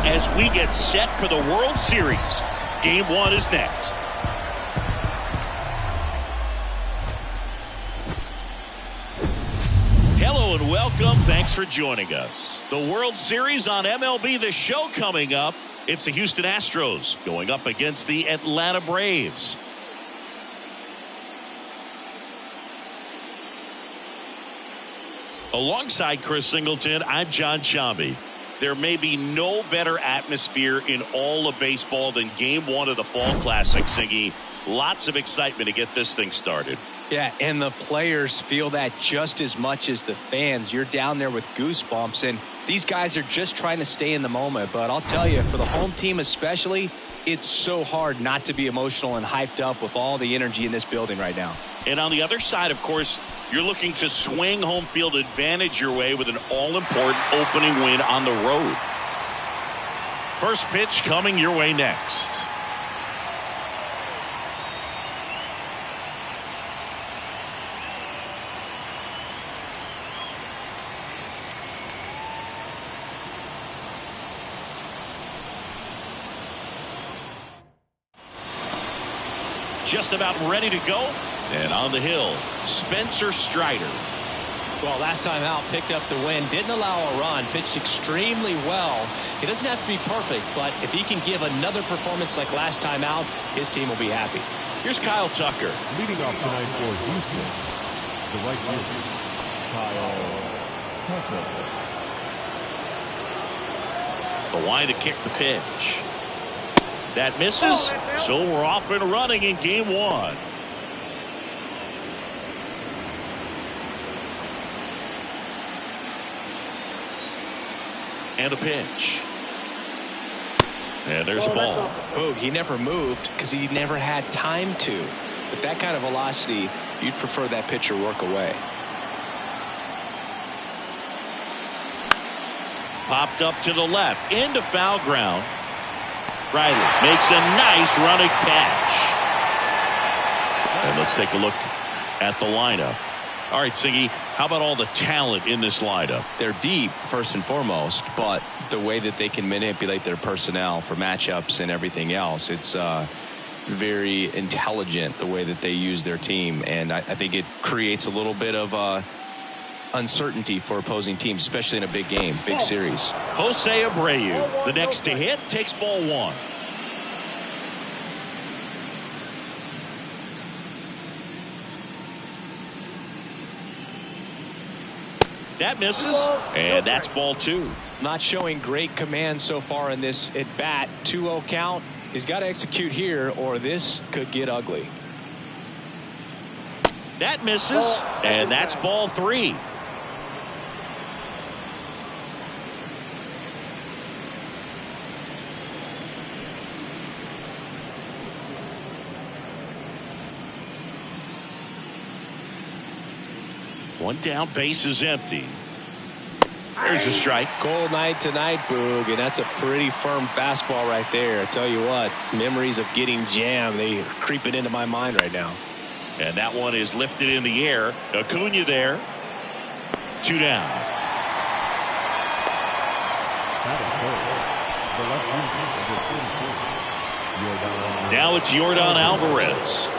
As we get set for the World Series. Game 1 is next. Hello and welcome. Thanks for joining us. The World Series on MLB The Show coming up. It's the Houston Astros going up against the Atlanta Braves. Alongside Chris Singleton, I'm John Chambi. There may be no better atmosphere in all of baseball than Game 1 of the Fall Classic, Singy. Lots of excitement to get this thing started. Yeah, and the players feel that just as much as the fans. You're down there with goosebumps, and these guys are just trying to stay in the moment. But I'll tell you, for the home team especially, it's so hard not to be emotional and hyped up with all the energy in this building right now. And on the other side, of course, you're looking to swing home field advantage your way with an all-important opening win on the road. First pitch coming your way next. Just about ready to go. And on the hill, Spencer Strider. Well, last time out, picked up the win, didn't allow a run, pitched extremely well. He doesn't have to be perfect, but if he can give another performance like last time out, his team will be happy. Here's Kyle Tucker. Leading off tonight for Houston, the right fielder, Kyle Tucker. The line to kick the pitch. That misses, so we're off and running in Game 1. And a pitch. And there's a ball. Oh, he never moved because he never had time to. With that kind of velocity, you'd prefer that pitcher work away. Popped up to the left, into foul ground. Riley makes a nice running catch. And let's take a look at the lineup. All right, Siggy, how about all the talent in this lineup? They're deep, first and foremost, but the way that they can manipulate their personnel for matchups and everything else, it's very intelligent the way that they use their team. And I think it creates a little bit of uncertainty for opposing teams, especially in a big game, big series. Jose Abreu, the next to hit, takes ball 1. That misses, and that's ball 2. Not showing great command so far in this at bat. 2-0 count. He's got to execute here, or this could get ugly. That misses, and that's ball 3. One down, base is empty. There's a strike. Cold night tonight, Boog, and that's a pretty firm fastball right there. I tell you what, memories of getting jammed, they are creeping into my mind right now. And that one is lifted in the air. Acuna there. 2 down. Now it's Yordan Alvarez.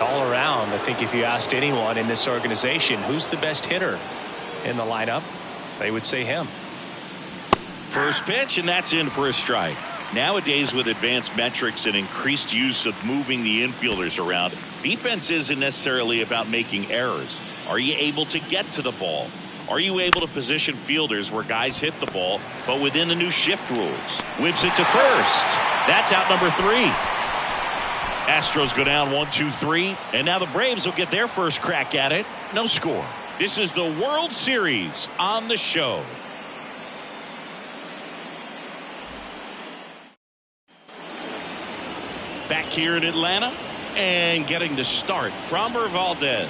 All around, I think if you asked anyone in this organization who's the best hitter in the lineup, they would say him. First pitch, and that's in for a strike. Nowadays, with advanced metrics and increased use of moving the infielders around, defense isn't necessarily about making errors. Are you able to get to the ball? Are you able to position fielders where guys hit the ball, but within the new shift rules? Whips it to first. That's out number 3. Astros go down 1-2-3, and now the Braves will get their first crack at it. No score. This is the World Series on the show. Back here in Atlanta, and getting the start, Framber Valdez.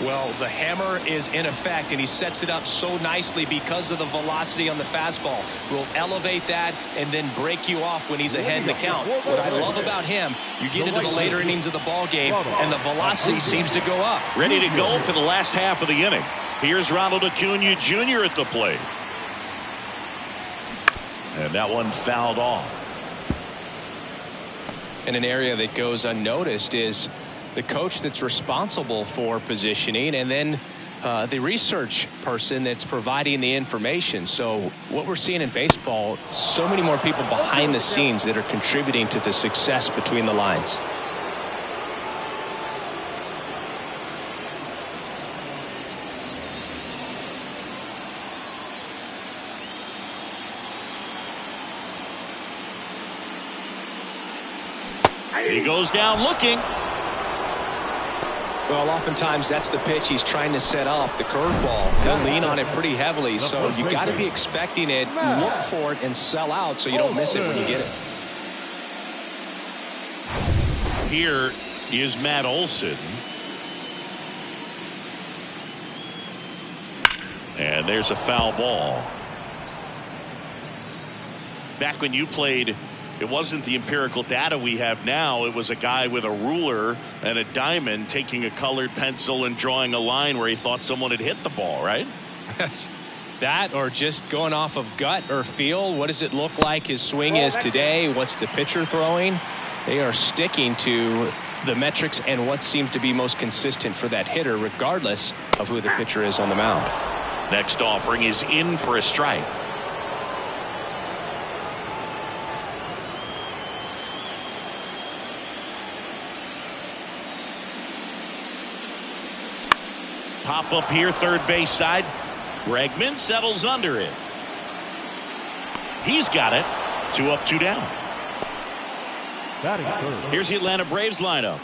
Well, the hammer is in effect, and he sets it up so nicely because of the velocity on the fastball. Will elevate that and then break you off when he's ahead in the count. What I love about him, you get into the later innings of the ball game, and the velocity seems to go up. Ready to go for the last half of the inning. Here's Ronald Acuna Jr. at the plate. And that one fouled off. And an area that goes unnoticed is the coach that's responsible for positioning, and then the research person that's providing the information. So what we're seeing in baseball, so many more people behind the scenes that are contributing to the success between the lines. He goes down looking. Well, oftentimes that's the pitch he's trying to set up, the curveball. He'll lean on it pretty heavily, so you got to be expecting it, look for it, and sell out so you don't miss it when you get it. Here is Matt Olson. And there's a foul ball. Back when you played, it wasn't the empirical data we have now. It was a guy with a ruler and a diamond taking a colored pencil and drawing a line where he thought someone had hit the ball, right? That, or just going off of gut or feel. What does it look like his swing is today? What's the pitcher throwing? They are sticking to the metrics and what seems to be most consistent for that hitter, regardless of who the pitcher is on the mound. Next offering is in for a strike. Pop up here, third base side. Bregman settles under it. He's got it. 2 up, 2 down. Here's the Atlanta Braves lineup.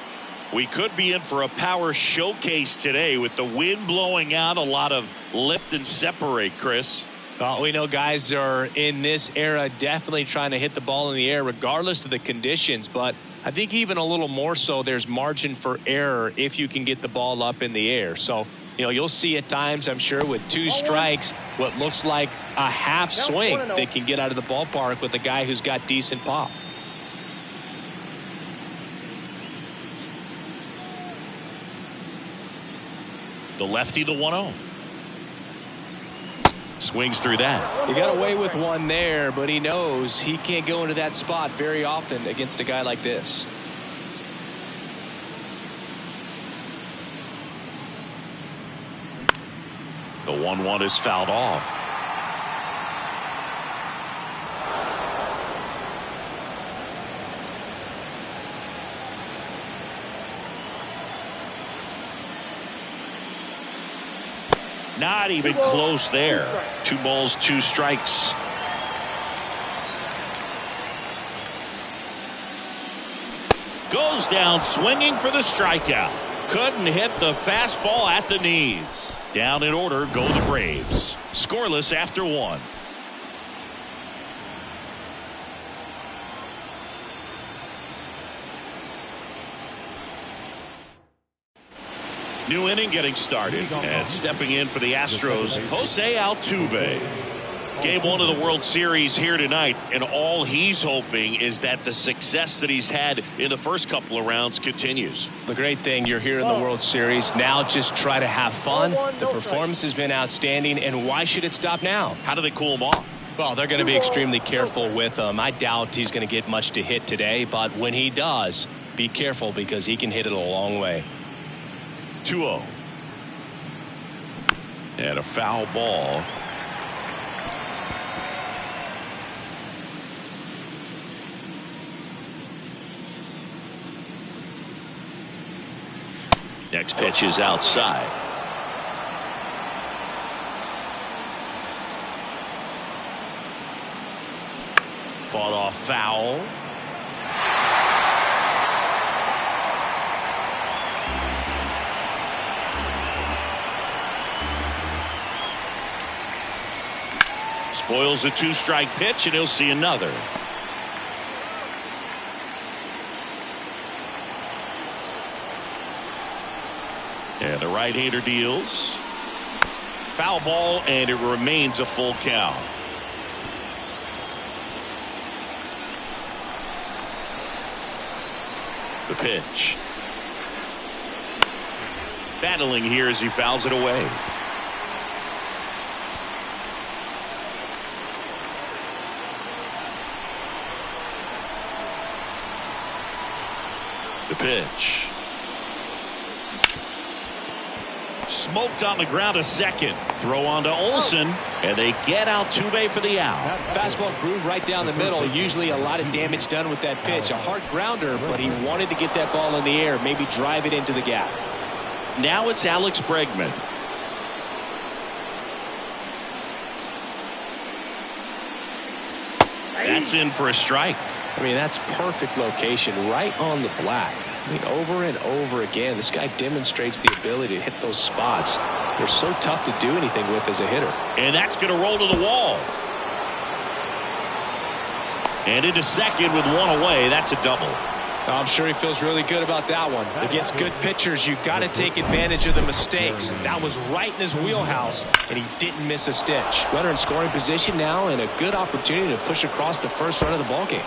We could be in for a power showcase today with the wind blowing out, a lot of lift and separate, Chris. Well, we know guys are in this era definitely trying to hit the ball in the air regardless of the conditions, but I think even a little more so there's margin for error if you can get the ball up in the air. So, you know, you'll see at times, I'm sure, with 2 strikes, what looks like a half swing that can get out of the ballpark with a guy who's got decent pop. The lefty, the 1-0. Swings through that. He got away with one there, but he knows he can't go into that spot very often against a guy like this. The 1-1 is fouled off. Not even close there. 2 balls, 2 strikes. Goes down swinging for the strikeout. Couldn't hit the fastball at the knees. Down in order go the Braves. Scoreless after 1. New inning getting started, and stepping in for the Astros, Jose Altuve. Game 1 of the World Series here tonight, and all he's hoping is that the success that he's had in the first couple of rounds continues. The great thing, you're here in the World Series. Now just try to have fun. The performance has been outstanding, and why should it stop now? How do they cool him off? Well, they're going to be extremely careful with him. I doubt he's going to get much to hit today, but when he does, be careful because he can hit it a long way. 2-0. And a foul ball. Next pitch is outside. Fought off foul. Spoils the 2-strike pitch, and he'll see another. And the right-hander deals. Foul ball, and it remains a full count. The pitch. Battling here as he fouls it away. The pitch. Smoked on the ground to second. Throw on to Olsen, and they get Altuve for the out. Fastball groove right down the middle. Usually a lot of damage done with that pitch. A hard grounder, but he wanted to get that ball in the air, maybe drive it into the gap. Now it's Alex Bregman. That's in for a strike. I mean, that's perfect location, right on the black. I mean, over and over again, this guy demonstrates the ability to hit those spots. They're so tough to do anything with as a hitter. And that's going to roll to the wall. And into second with one away. That's a double. I'm sure he feels really good about that one. Against good pitchers, you've got to take advantage of the mistakes. That was right in his wheelhouse, and he didn't miss a stitch. Runner in scoring position now, and a good opportunity to push across the first run of the ballgame.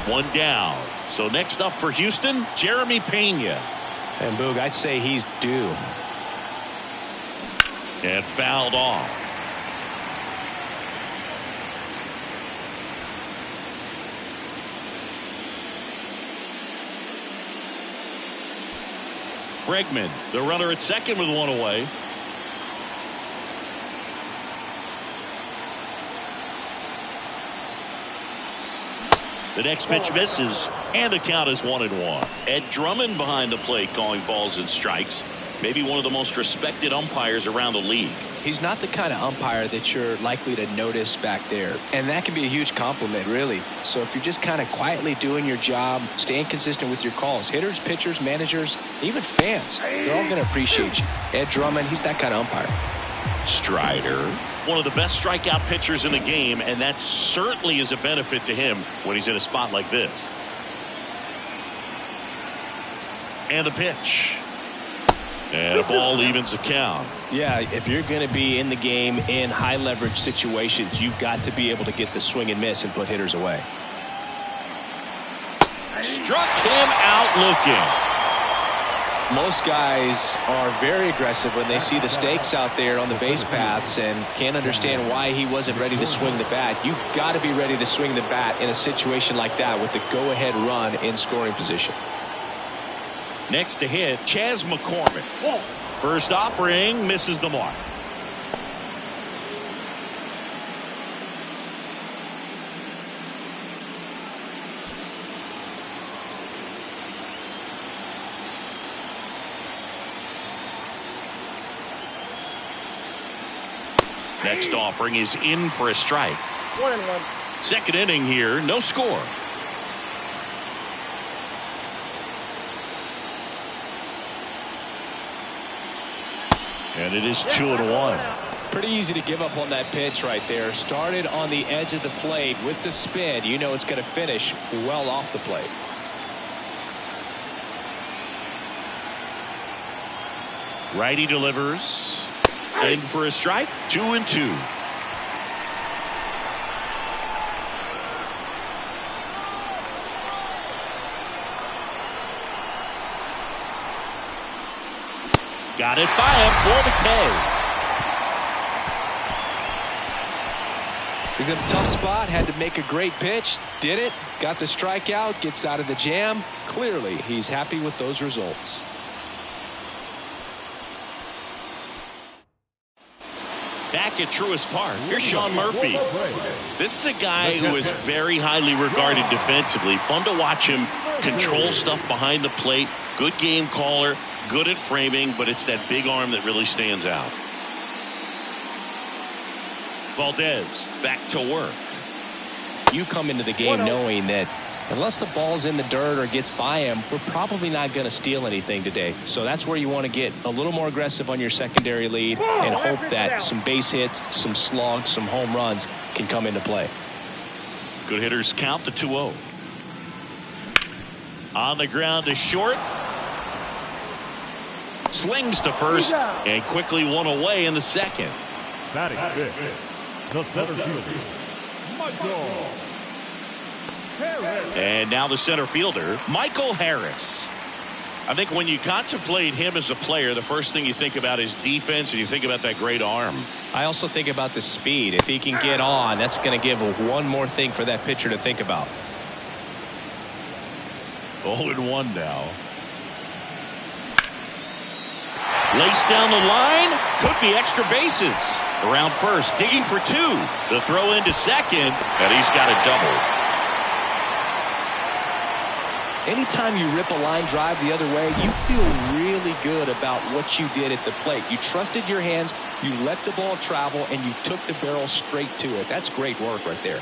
One down. So next up for Houston, Jeremy Pena. And Boog, I'd say he's due. And fouled off. Bregman, the runner at second with one away. The next pitch misses, and the count is 1-1. Ed Drummond behind the plate calling balls and strikes. Maybe one of the most respected umpires around the league. He's not the kind of umpire that you're likely to notice back there. And that can be a huge compliment, really. So if you're just kind of quietly doing your job, staying consistent with your calls, hitters, pitchers, managers, even fans, they're all going to appreciate you. Ed Drummond, he's that kind of umpire. Strider, one of the best strikeout pitchers in the game, and that certainly is a benefit to him when he's in a spot like this. And the pitch. And a ball evens the count. Yeah, if you're going to be in the game in high leverage situations, you've got to be able to get the swing and miss and put hitters away. Struck him out looking. Most guys are very aggressive when they see the stakes out there on the base paths and can't understand why he wasn't ready to swing the bat. You've got to be ready to swing the bat in a situation like that with the go-ahead run in scoring position. Next to hit, Chas McCormick. First offering, misses the mark. Next offering is in for a strike. 1-1. Second inning here, no score. And it is 2-1. Pretty easy to give up on that pitch right there. Started on the edge of the plate with the spin. You know it's going to finish well off the plate. Righty delivers. In for a strike. 2-2. Got it by him for the K. He's in a tough spot, had to make a great pitch, did it, got the strikeout, gets out of the jam. Clearly, he's happy with those results. Back at Truist Park, here's Sean Murphy. This is a guy who is very highly regarded defensively. Fun to watch him control stuff behind the plate. Good game caller, good at framing, but it's that big arm that really stands out. Valdez back to work. You come into the game knowing that unless the ball's in the dirt or gets by him, we're probably not going to steal anything today. So that's where you want to get a little more aggressive on your secondary lead and hope that some base hits, some slugs, some home runs can come into play. Good hitters count the 2-0. On the ground to short. Slings to first and quickly one away in the second. Batting fifth, the center fielder, Michael Harris. And now the center fielder, Michael Harris. I think when you contemplate him as a player, the first thing you think about is defense, and you think about that great arm. I also think about the speed. If he can get on, that's going to give one more thing for that pitcher to think about. 0-1 now. Laced down the line, could be extra bases. Around first, digging for two. The throw into second, and he's got a double. Anytime you rip a line drive the other way, you feel really good about what you did at the plate. You trusted your hands, you let the ball travel, and you took the barrel straight to it. That's great work right there.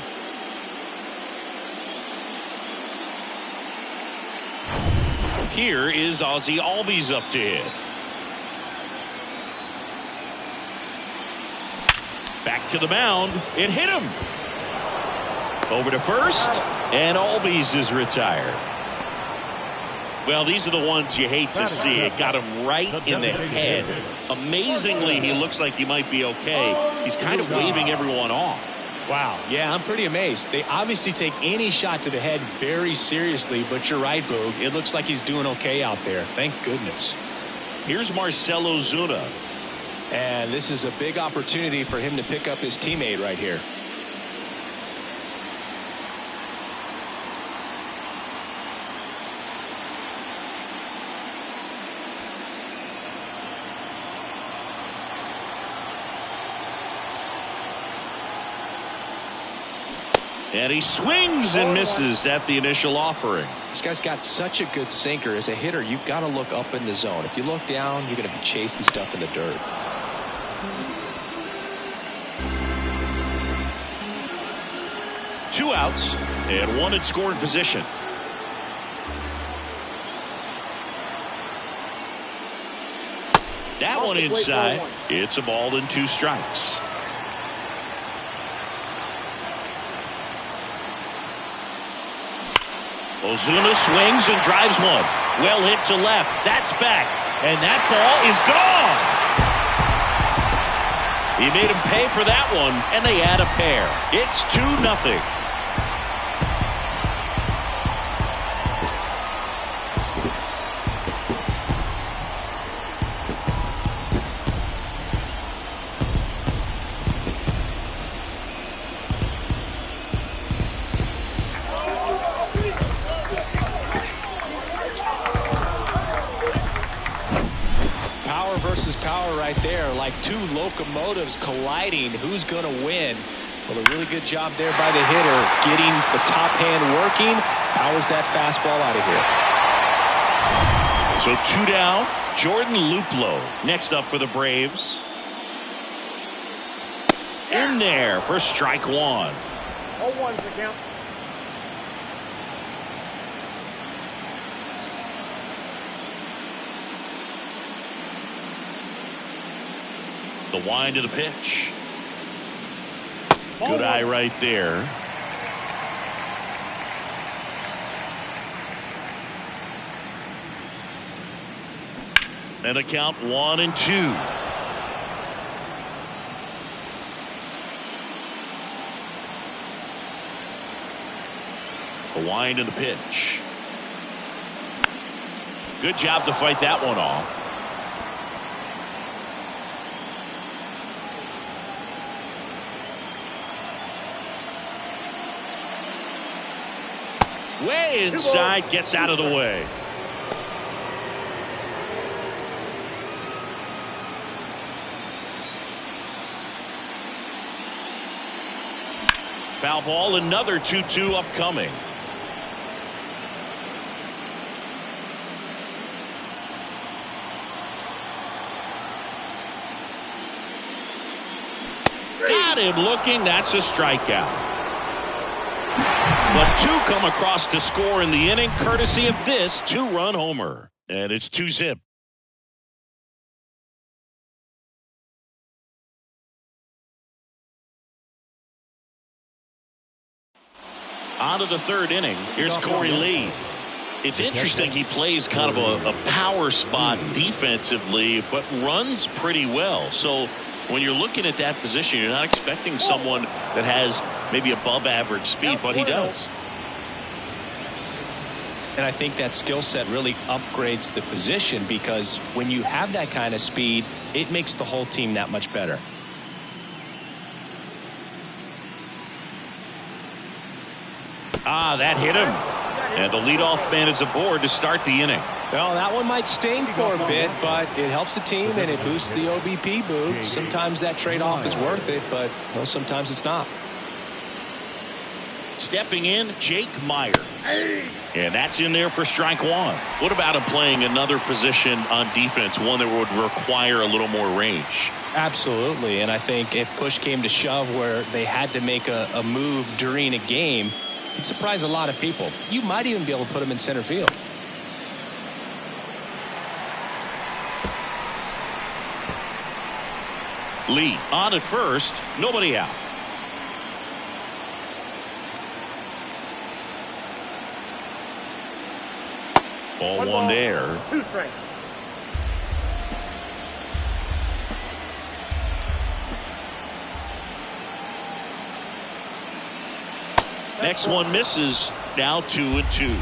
Here is Ozzie Albies up to hit. Back to the mound. It hit him. Over to first, and Albies is retired. Well, these are the ones you hate to see. It got him right in the head. Amazingly, he looks like he might be okay. He's kind of waving everyone off. Wow. Yeah, I'm pretty amazed. They obviously take any shot to the head very seriously, but you're right, Boog. It looks like he's doing okay out there. Thank goodness. Here's Marcell Ozuna. And this is a big opportunity for him to pick up his teammate right here. And he swings and misses at the initial offering. This guy's got such a good sinker. As a hitter, you've got to look up in the zone. If you look down, you're going to be chasing stuff in the dirt. Two outs and one in scoring position. That one inside. It's a ball and two strikes. Ozuna swings and drives one. Well hit to left. That's back. And that ball is gone. He made him pay for that one, and they add a pair. It's 2-0. Right there, like two locomotives colliding. Who's going to win? Well, a really good job there by the hitter, getting the top hand working. Powers that fastball out of here. So 2 down. Jordan Luplow next up for the Braves. In there for strike one. 0-1 is the count. The wind of the pitch. Good eye right there. And a count 1-2. The wind of the pitch. Good job to fight that one off. Way inside, gets out of the way. Foul ball, another 2-2 upcoming. Got him looking, that's a strikeout. But two come across to score in the inning, courtesy of this two-run homer. And it's 2-zip. On to the third inning. Here's Corey Lee. It's interesting he plays kind of a power spot defensively, but runs pretty well. So when you're looking at that position, you're not expecting someone that has maybe above average speed, but he does. And I think that skill set really upgrades the position, because when you have that kind of speed, it makes the whole team that much better. That hit him. And the leadoff man is aboard to start the inning. Well, that one might sting for a bit, but it helps the team and it boosts the OBP boot. Sometimes that trade-off is worth it, but well, sometimes it's not. Stepping in, Jake Myers. And that's in there for strike one. What about him playing another position on defense, one that would require a little more range? Absolutely, and I think if push came to shove where they had to make a move during a game, it'd surprise a lot of people. You might even be able to put him in center field. Lee on at first, nobody out. Ball one there. 2 strikes. Next one misses. Now 2-2.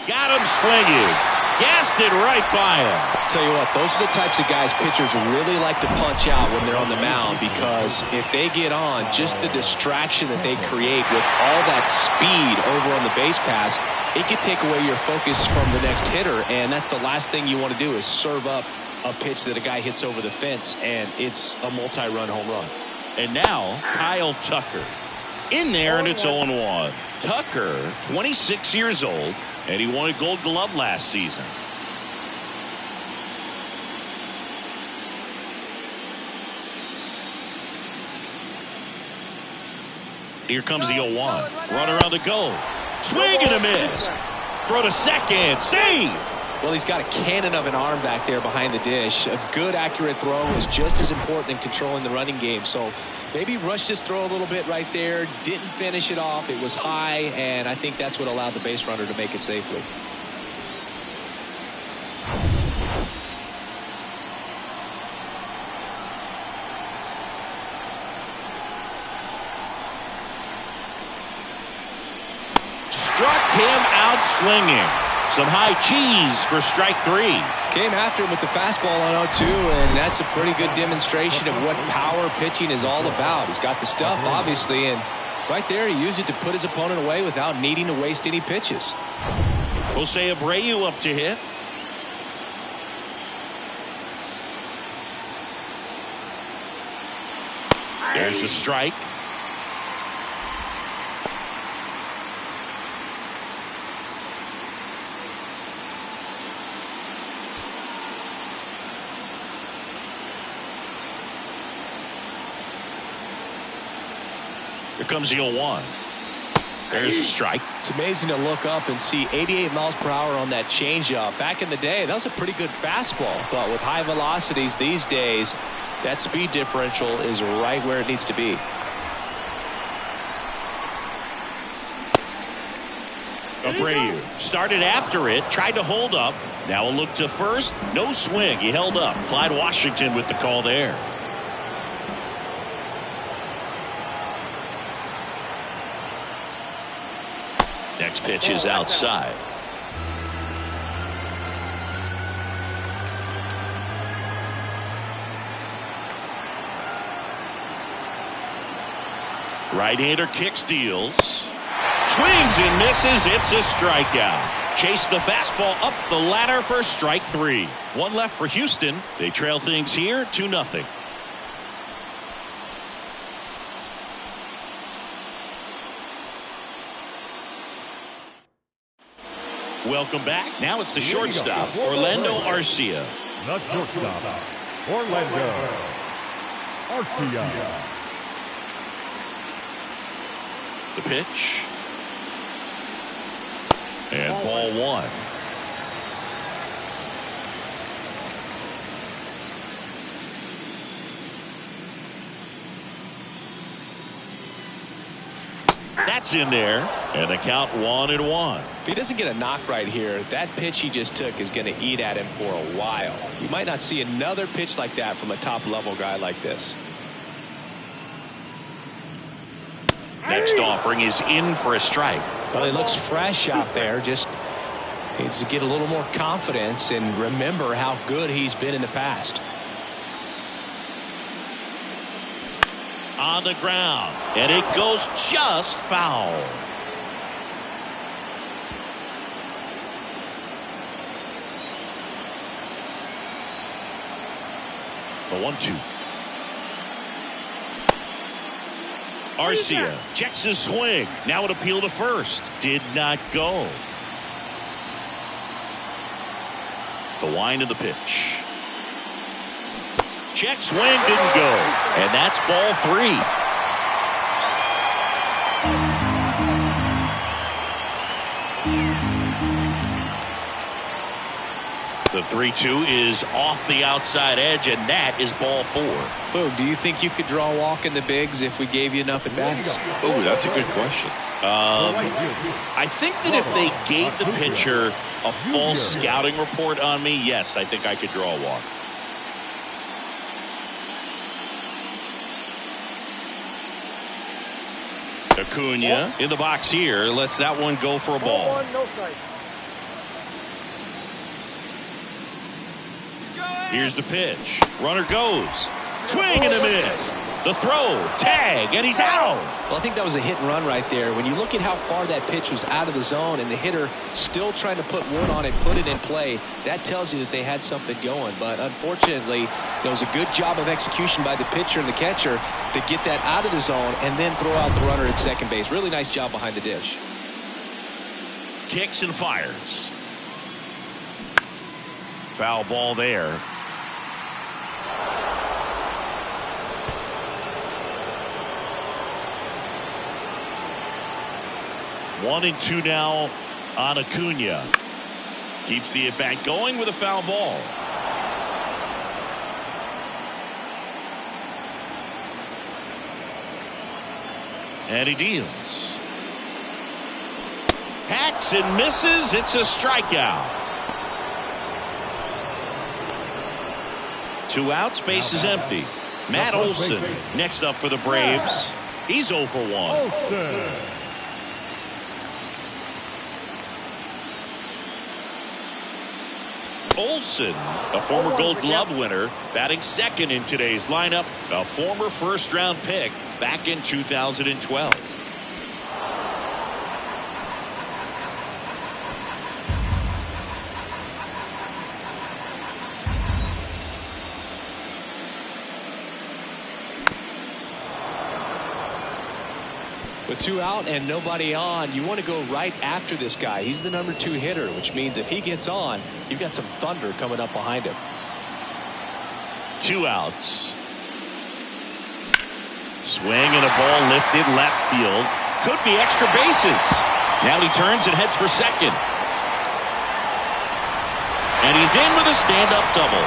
Got him swinging. Gassed it right by him. Tell you what, those are the types of guys pitchers really like to punch out when they're on the mound, because if they get on, just the distraction that they create with all that speed over on the base pass, it can take away your focus from the next hitter, and that's the last thing you want to do is serve up a pitch that a guy hits over the fence, and it's a multi-run home run. And now Kyle Tucker in there, and it's 0-1. Tucker, 26 years old, and he won a Gold Glove last season. Here comes the 0-1. Runner on the go. Swing and a miss. Throw to second. Save. Well, he's got a cannon of an arm back there behind the dish. A good, accurate throw is just as important in controlling the running game. So maybe rushed his throw a little bit right there. Didn't finish it off. It was high, and I think that's what allowed the base runner to make it safely. Struck him out swinging. Some high cheese for strike three. Came after him with the fastball on 0-2, and that's a pretty good demonstration of what power pitching is all about. He's got the stuff, obviously, and right there he used it to put his opponent away without needing to waste any pitches. Jose Abreu up to hit. There's the strike. Here comes the 0-1. There's the strike. It's amazing to look up and see 88 miles per hour on that changeup. Back in the day, that was a pretty good fastball. But with high velocities these days, that speed differential is right where it needs to be. Abreu started after it, tried to hold up. Now a look to first. No swing. He held up. Clyde Washington with the call there. Next pitch is outside. Right-hander kicks, deals. Swings and misses. It's a strikeout. Chase the fastball up the ladder for strike 3. One left for Houston. They trail things here 2-0. Welcome back. Now it's the shortstop, Orlando Arcia. The shortstop, Orlando Arcia. The pitch. And ball 1. That's in there. And the count 1-1. If he doesn't get a knock right here, that pitch he just took is going to eat at him for a while. You might not see another pitch like that from a top-level guy like this. Next offering is in for a strike. Well, he looks fresh out there. Just needs to get a little more confidence and remember how good he's been in the past. On the ground, and it goes just foul. The 1-2. Arcia checks his swing. Now an appeal to first. Did not go. The wind of the pitch. Check swing, didn't go. And that's ball 3. The 3-2 is off the outside edge, and that is ball 4. Boog, do you think you could draw a walk in the bigs if we gave you enough at bats? Oh, that's a good question. I think that if they gave the pitcher a full scouting report on me, yes, I think I could draw a walk. Acuna in the box here, lets that one go for a ball. Here's the pitch. Runner goes. Swing and a miss. The throw, tag, and he's out. Well, I think that was a hit and run right there. When you look at how far that pitch was out of the zone and the hitter still trying to put wood on it, put it in play, that tells you that they had something going. But unfortunately, there was a good job of execution by the pitcher and the catcher to get that out of the zone and then throw out the runner at second base. Really nice job behind the dish. Kicks and fires. Foul ball there. One and 2 now on Acuna. Keeps the at-bat going with a foul ball. And he deals. Hacks and misses. It's a strikeout. 2 outs, base is empty. Matt Olson next up for the Braves. He's 0 for 1. Olson, a former Gold Glove winner, batting second in today's lineup, a former first-round pick back in 2012. With 2 out and nobody on, you want to go right after this guy. He's the number 2 hitter, which means if he gets on, you've got some thunder coming up behind him. 2 outs. Swing and a ball lifted left field. Could be extra bases. Now he turns and heads for second. And he's in with a stand-up double.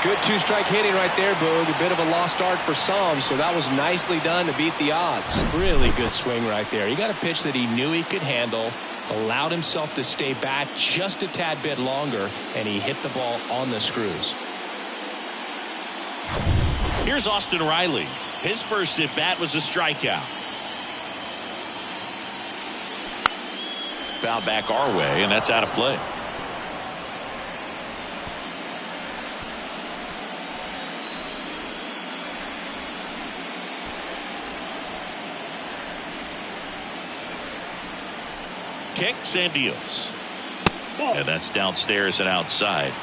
Good 2-strike hitting right there, Boog. A bit of a lost start for some, so that was nicely done to beat the odds. Really good swing right there. He got a pitch that he knew he could handle, allowed himself to stay back just a tad bit longer, and he hit the ball on the screws. Here's Austin Riley. His first at-bat was a strikeout. Foul back our way, and that's out of play. Kicks and deals. And that's downstairs and outside.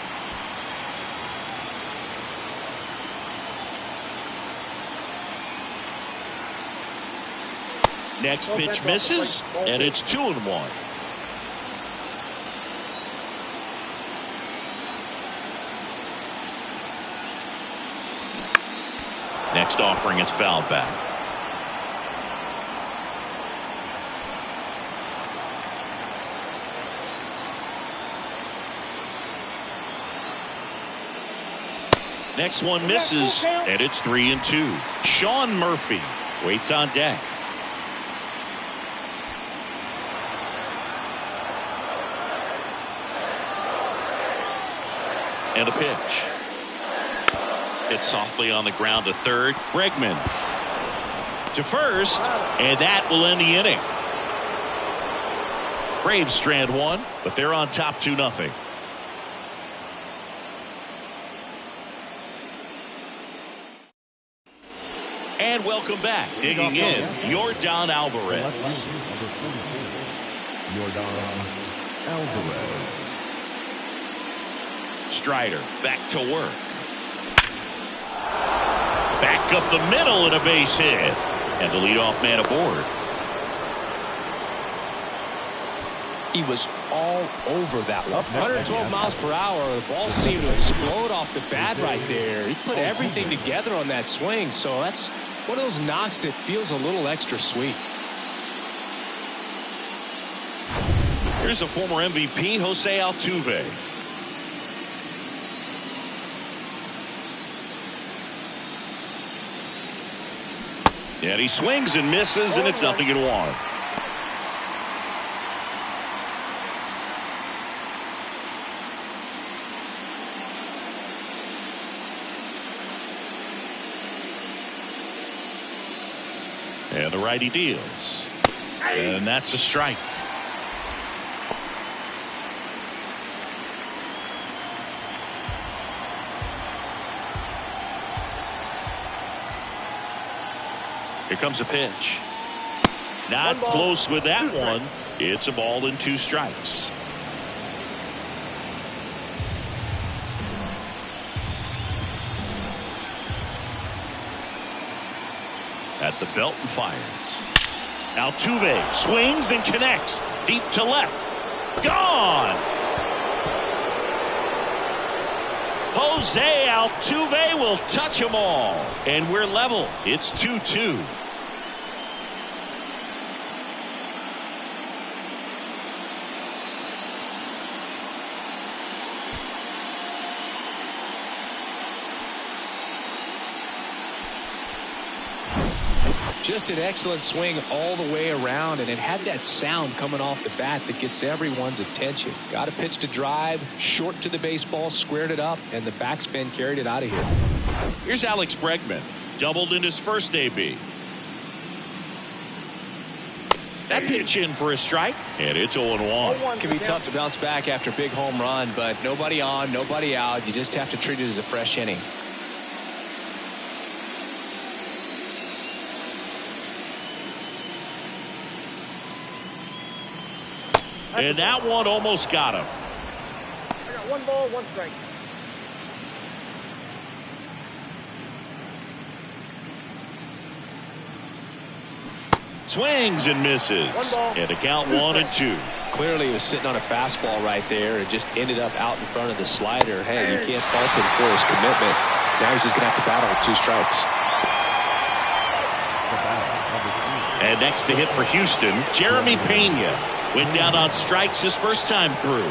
Next pitch misses, and it's 2-1. Next offering is fouled back. Next one misses, and it's 3-2. Sean Murphy waits on deck. And a pitch. It's softly on the ground to third. Bregman to first, and that will end the inning. Braves strand one, but they're on top 2-0. And welcome back. Digging in, Yordan Alvarez. Yordan Alvarez. Strider back to work. Back up the middle and a base hit. And the leadoff man aboard. He was all over that one. 112 miles per hour. The ball seemed to explode off the bat right there. He put everything together on that swing, so that's one of those knocks that feels a little extra sweet. Here's the former MVP, Jose Altuve. And he swings and misses, and it's 0-1. And the righty deals. And that's a strike. Here comes a pitch. Not close with that one. It's a ball and 2 strikes. At the belt and fires. Altuve swings and connects deep to left. Gone. Jose Altuve will touch them all, and we're level. It's 2-2. Just an excellent swing all the way around, and it had that sound coming off the bat that gets everyone's attention. Got a pitch to drive, short to the baseball, squared it up, and the backspin carried it out of here. Here's Alex Bregman. Doubled in his first AB. That pitch in for a strike, and it's 0-1. It can be tough to bounce back after a big home run, but nobody on, nobody out. You just have to treat it as a fresh inning. And that one almost got him. I got 1 ball, 1 strike. Swings and misses. And a count 1-2. Clearly he was sitting on a fastball right there and just ended up out in front of the slider. Hey, you can't fault him for his commitment. Now he's just going to have to battle with 2 strikes. And next to hit for Houston, Jeremy Pena went down on strikes his first time through.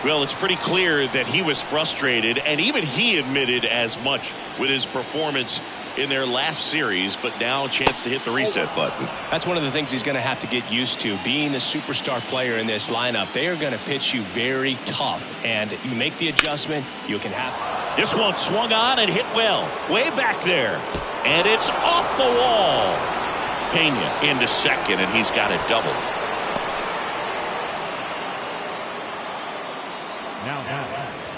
Well, it's pretty clear that he was frustrated, and even he admitted as much with his performance in their last series, but now a chance to hit the reset button. That's one of the things he's going to have to get used to. Being the superstar player in this lineup, they are going to pitch you very tough, and you make the adjustment, you can have. This one swung on and hit well, way back there, and it's off the wall. Pena into second, and he's got it double.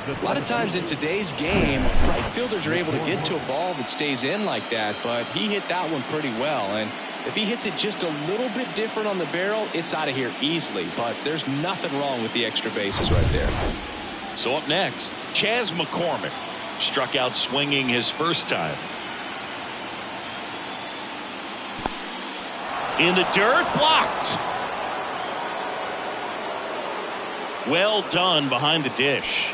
A lot of times in today's game, right fielders are able to get to a ball that stays in like that, but he hit that one pretty well. And if he hits it just a little bit different on the barrel, it's out of here easily. But there's nothing wrong with the extra bases right there. So up next, Chas McCormick struck out swinging his first time. In the dirt, blocked. Well done behind the dish.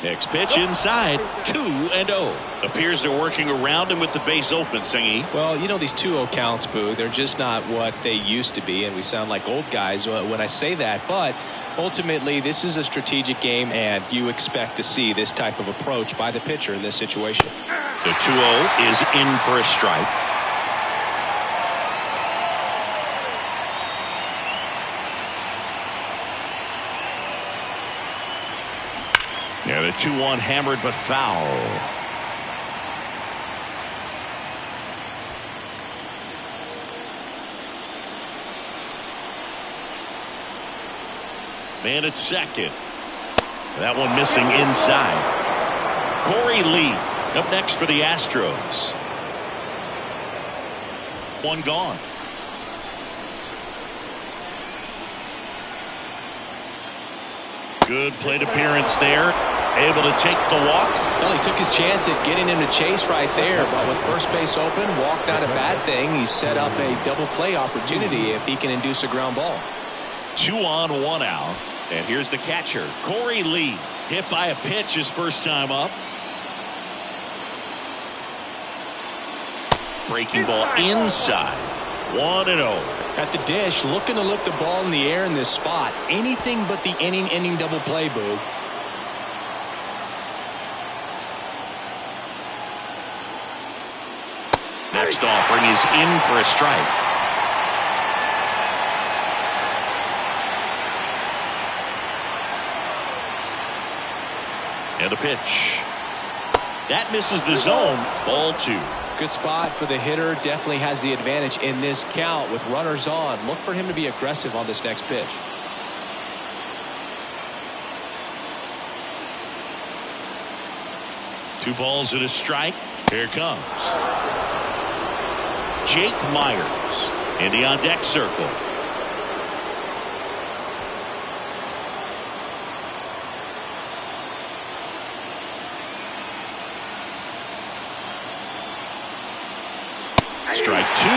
Next pitch inside, 2-0. Appears they're working around him with the base open, Singy. Well, you know, these 2-0 counts, Boo, they're just not what they used to be, and we sound like old guys when I say that. But ultimately, this is a strategic game, and you expect to see this type of approach by the pitcher in this situation. The 2-0 is in for a strike. Yeah, the 2-1 hammered but foul. Man at second. That one missing inside. Corey Lee up next for the Astros. One gone. Good plate appearance there. Able to take the walk. Well, he took his chance at getting him to chase right there, but with first base open, walk not a bad thing. He set up a double play opportunity if he can induce a ground ball. 2 on, 1 out. And here's the catcher, Corey Lee. Hit by a pitch his first time up. Breaking ball inside. 1-0. At the dish, looking to lift the ball in the air in this spot. Anything but the inning double play, Boo. Next offering is in for a strike. And a pitch. That misses the zone. Ball 2. Good spot for the hitter. Definitely has the advantage in this count with runners on. Look for him to be aggressive on this next pitch. Two balls and a strike. Here it comes. Jake Myers in the on deck circle. Strike 2.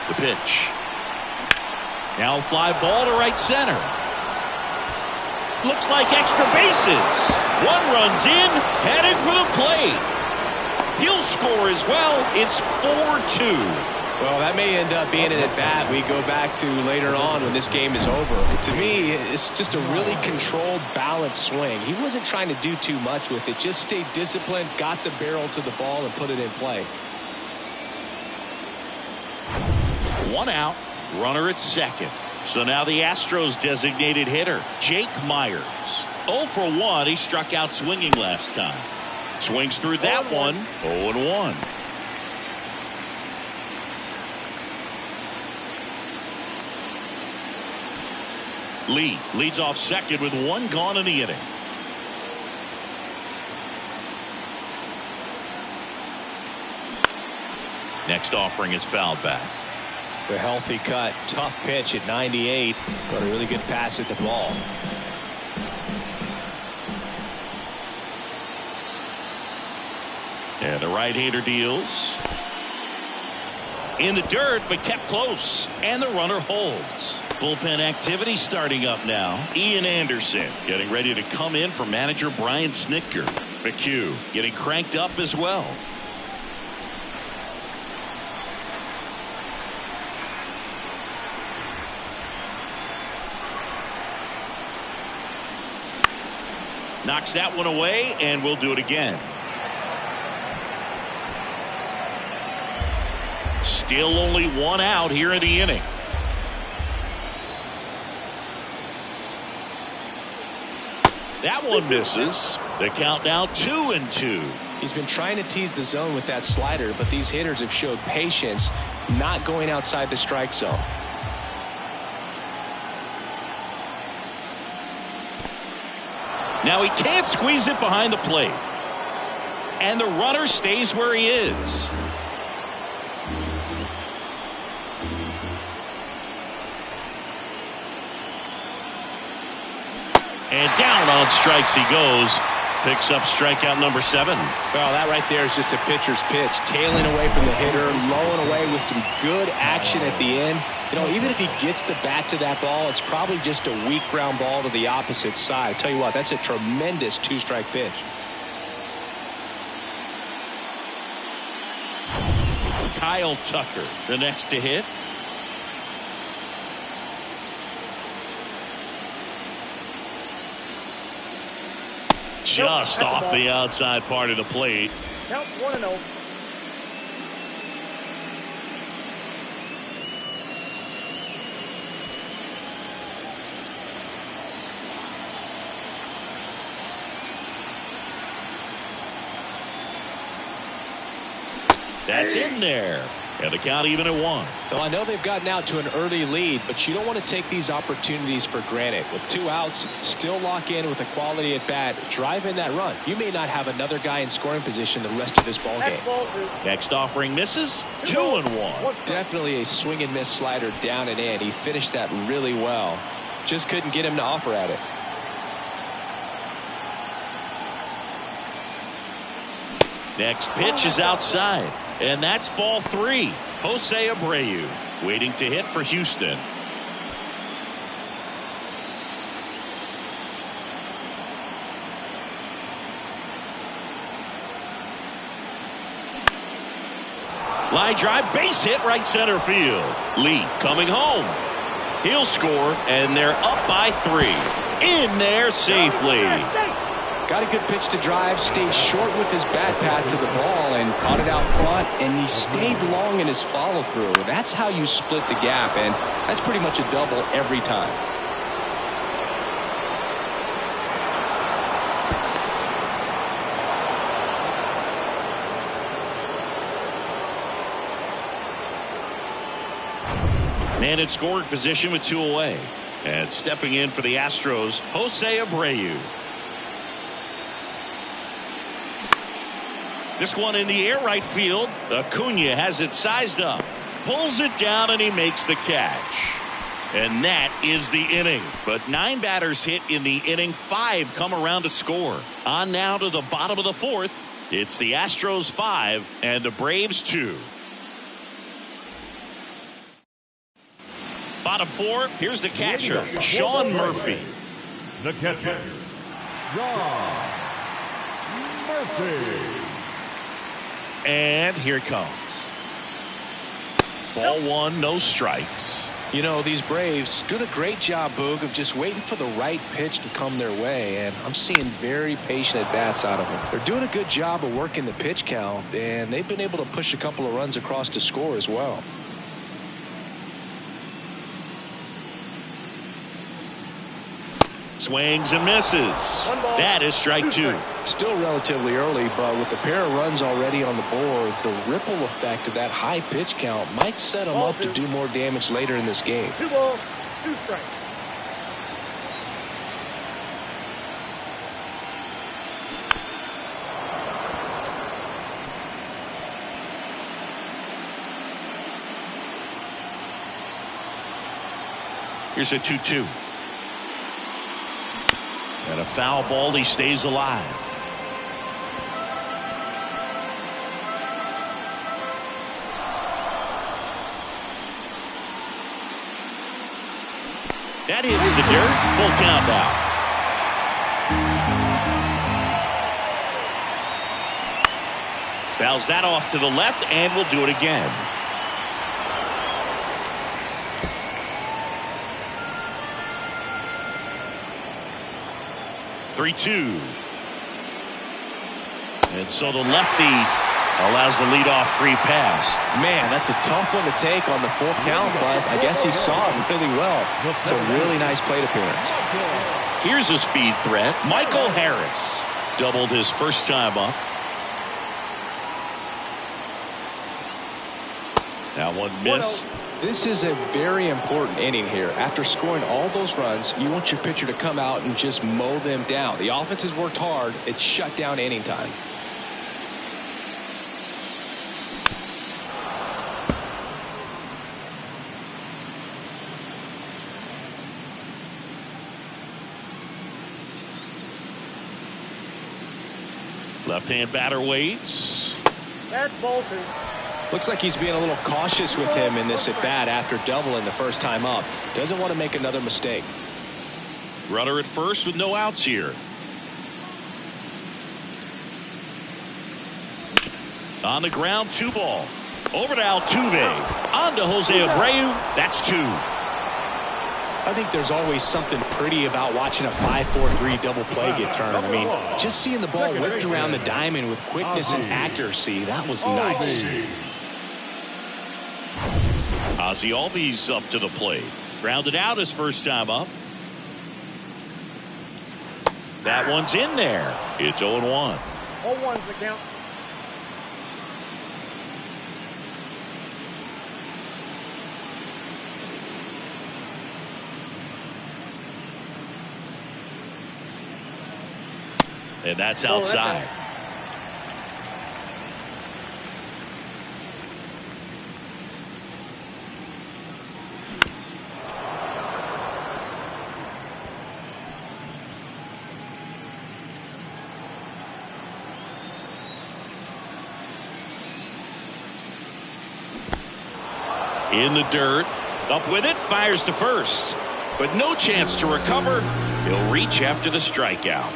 The pitch. Now fly ball to right center. Looks like extra bases. One runs in, headed for the plate. He'll score as well. It's 4-2. Well, that may end up being an at-bat we go back to later on when this game is over. To me, it's just a really controlled, balanced swing. He wasn't trying to do too much with it. Just stayed disciplined, got the barrel to the ball, and put it in play. 1 out, runner at second. So now the Astros designated hitter, Jake Myers. 0 for 1. He struck out swinging last time. Swings through that one. 0-1. Lee leads off second with 1 gone in the inning. Next offering is fouled back. A healthy cut. Tough pitch at 98, but a really good pass at the ball. And the right-hander deals. In the dirt, but kept close. And the runner holds. Bullpen activity starting up now. Ian Anderson getting ready to come in for manager Brian Snitker. McHugh getting cranked up as well. Knocks that one away, and we'll do it again. Still only 1 out here in the inning. That one misses. The count now 2-2. He's been trying to tease the zone with that slider, but these hitters have showed patience, not going outside the strike zone. Now he can't squeeze it behind the plate. And the runner stays where he is. And down on strikes he goes. Picks up strikeout number 7. Well, that right there is just a pitcher's pitch. Tailing away from the hitter, lowing away with some good action at the end. You know, even if he gets the bat to that ball, it's probably just a weak ground ball to the opposite side. Tell you what, that's a tremendous 2-strike pitch. Kyle Tucker, the next to hit. Just off the outside part of the plate. Count 1-0. That's in there. And the count even at 1. Well, I know they've gotten out to an early lead, but you don't want to take these opportunities for granted. With 2 outs, still lock in with a quality at bat, drive in that run. You may not have another guy in scoring position the rest of this ball game. Next offering misses. 2-1. Definitely a swing and miss slider down and in. He finished that really well. Just couldn't get him to offer at it. Next pitch is outside. And that's ball 3. Jose Abreu waiting to hit for Houston. Line drive, base hit, right center field. Lee coming home. He'll score, and they're up by 3. In there safely. Got a good pitch to drive, stayed short with his bat path to the ball and caught it out front, and he stayed long in his follow through. That's how you split the gap, and that's pretty much a double every time. Man in scoring position with 2 away. And stepping in for the Astros, Jose Abreu. This one in the air right field. Acuna has it sized up. Pulls it down and he makes the catch. And that is the inning. But 9 batters hit in the inning. 5 come around to score. On now to the bottom of the 4th. It's the Astros 5 and the Braves 2. Bottom 4. Here's the catcher, Sean Murphy. The catcher, Sean Murphy. And here it comes. Ball 1, no strikes. You know, these Braves doing a great job, Boog, of just waiting for the right pitch to come their way, and I'm seeing very patient at-bats out of them. They're doing a good job of working the pitch count, and they've been able to push a couple of runs across to score as well. Swings and misses. That is strike two. Still relatively early, but with the pair of runs already on the board, the ripple effect of that high pitch count might set him up to do more damage later in this game. 2 balls, 2 strikes. Here's a 2-2. And a foul ball. He stays alive. That hits the dirt. Full count now. Fouls that off to the left, and will do it again. Three-two. And so the lefty allows the leadoff free pass. Man, that's a tough one to take on the full count, but I guess he saw it really well. It's a really nice plate appearance. Here's a speed threat. Michael Harris doubled his first time up. That one missed. This is a very important inning here. After scoring all those runs, you want your pitcher to come out and just mow them down. The offense has worked hard. It's shut down inning time. Left-hand batter waits. That's ball 2. Looks like he's being a little cautious with him in this at-bat after doubling the first time up. Doesn't want to make another mistake. Runner at first with no outs here. On the ground, 2 ball. Over to Altuve. On to Jose Abreu. That's 2. I think there's always something pretty about watching a 5-4-3 double play get turned. I mean, just seeing the ball whipped around the diamond with quickness and accuracy, that was nice. Ozzie Albies up to the plate. Grounded out his first time up. That one's in there. It's 0-1. 0-1's the count. And that's outside. In the dirt. Up with it. Fires to first. But no chance to recover. He'll reach after the strikeout.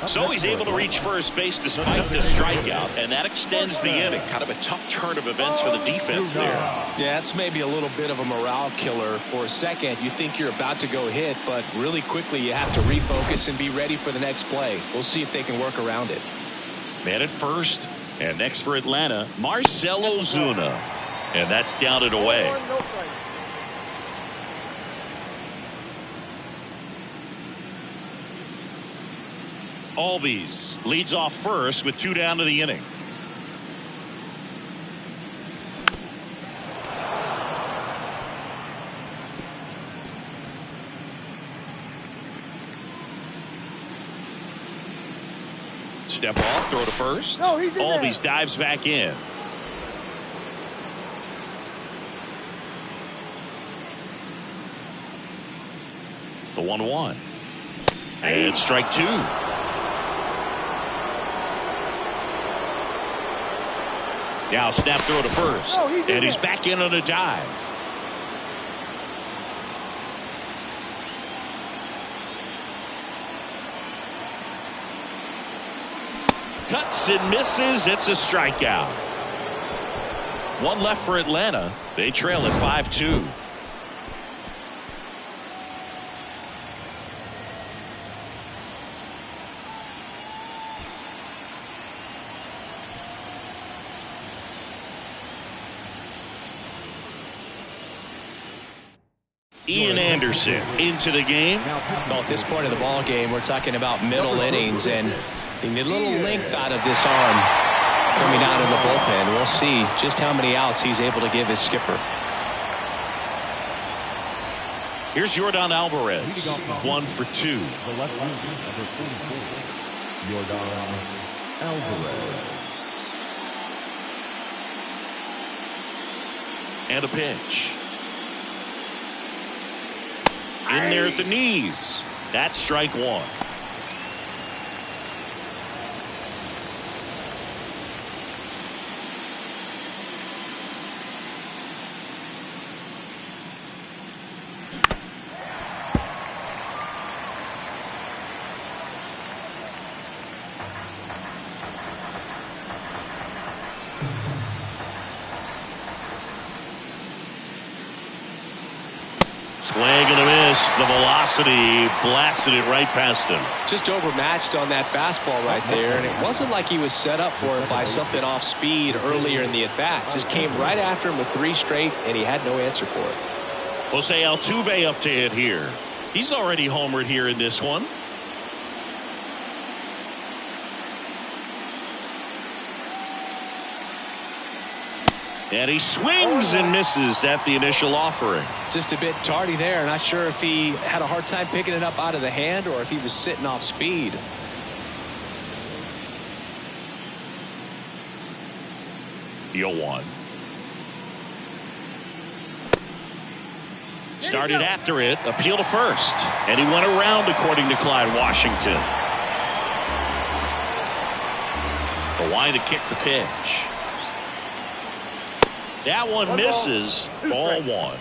So he's able to reach first base despite the strikeout, and that extends the inning. Kind of a tough turn of events for the defense there. Yeah, it's maybe a little bit of a morale killer. For a second, you think you're about to go hit, but really quickly you have to refocus and be ready for the next play. We'll see if they can work around it. Man at first, and next for Atlanta, Marcell Ozuna. And that's down and away. 0-1, no strikes. Albies leads off first with 2 down to the inning. Step off, throw to first. No, he's in Albies there. dives back in. The 1-1. And strike 2. Now snap throw to first. No, he's in and he's there. back in on a dive. Cuts and misses. It's a strikeout. 1 left for Atlanta. They trail at 5-2. Ian Anderson into the game. Well, at this point of the ball game, we're talking about middle innings, and you need a little length out of this arm coming out of the bullpen. We'll see just how many outs he's able to give his skipper. Here's Yordan Alvarez, 1 for 2. The left fielder, number 44, Yordan Alvarez. And a pitch. In there at the knees. That's strike 1. Swing and a miss. The velocity blasted it right past him. Just overmatched on that fastball right there, and it wasn't like he was set up for it by something off speed earlier in the at-bat. Just came right after him with 3 straight, and he had no answer for it. Jose Altuve up to hit here. He's already homered here in this one. And he swings and misses at the initial offering. Just a bit tardy there. Not sure if he had a hard time picking it up out of the hand or if he was sitting off speed. Deal 1. Started after it. Appeal to first. And he went around, according to Clyde Washington. The line to kick the pitch. That one misses. Ball 1.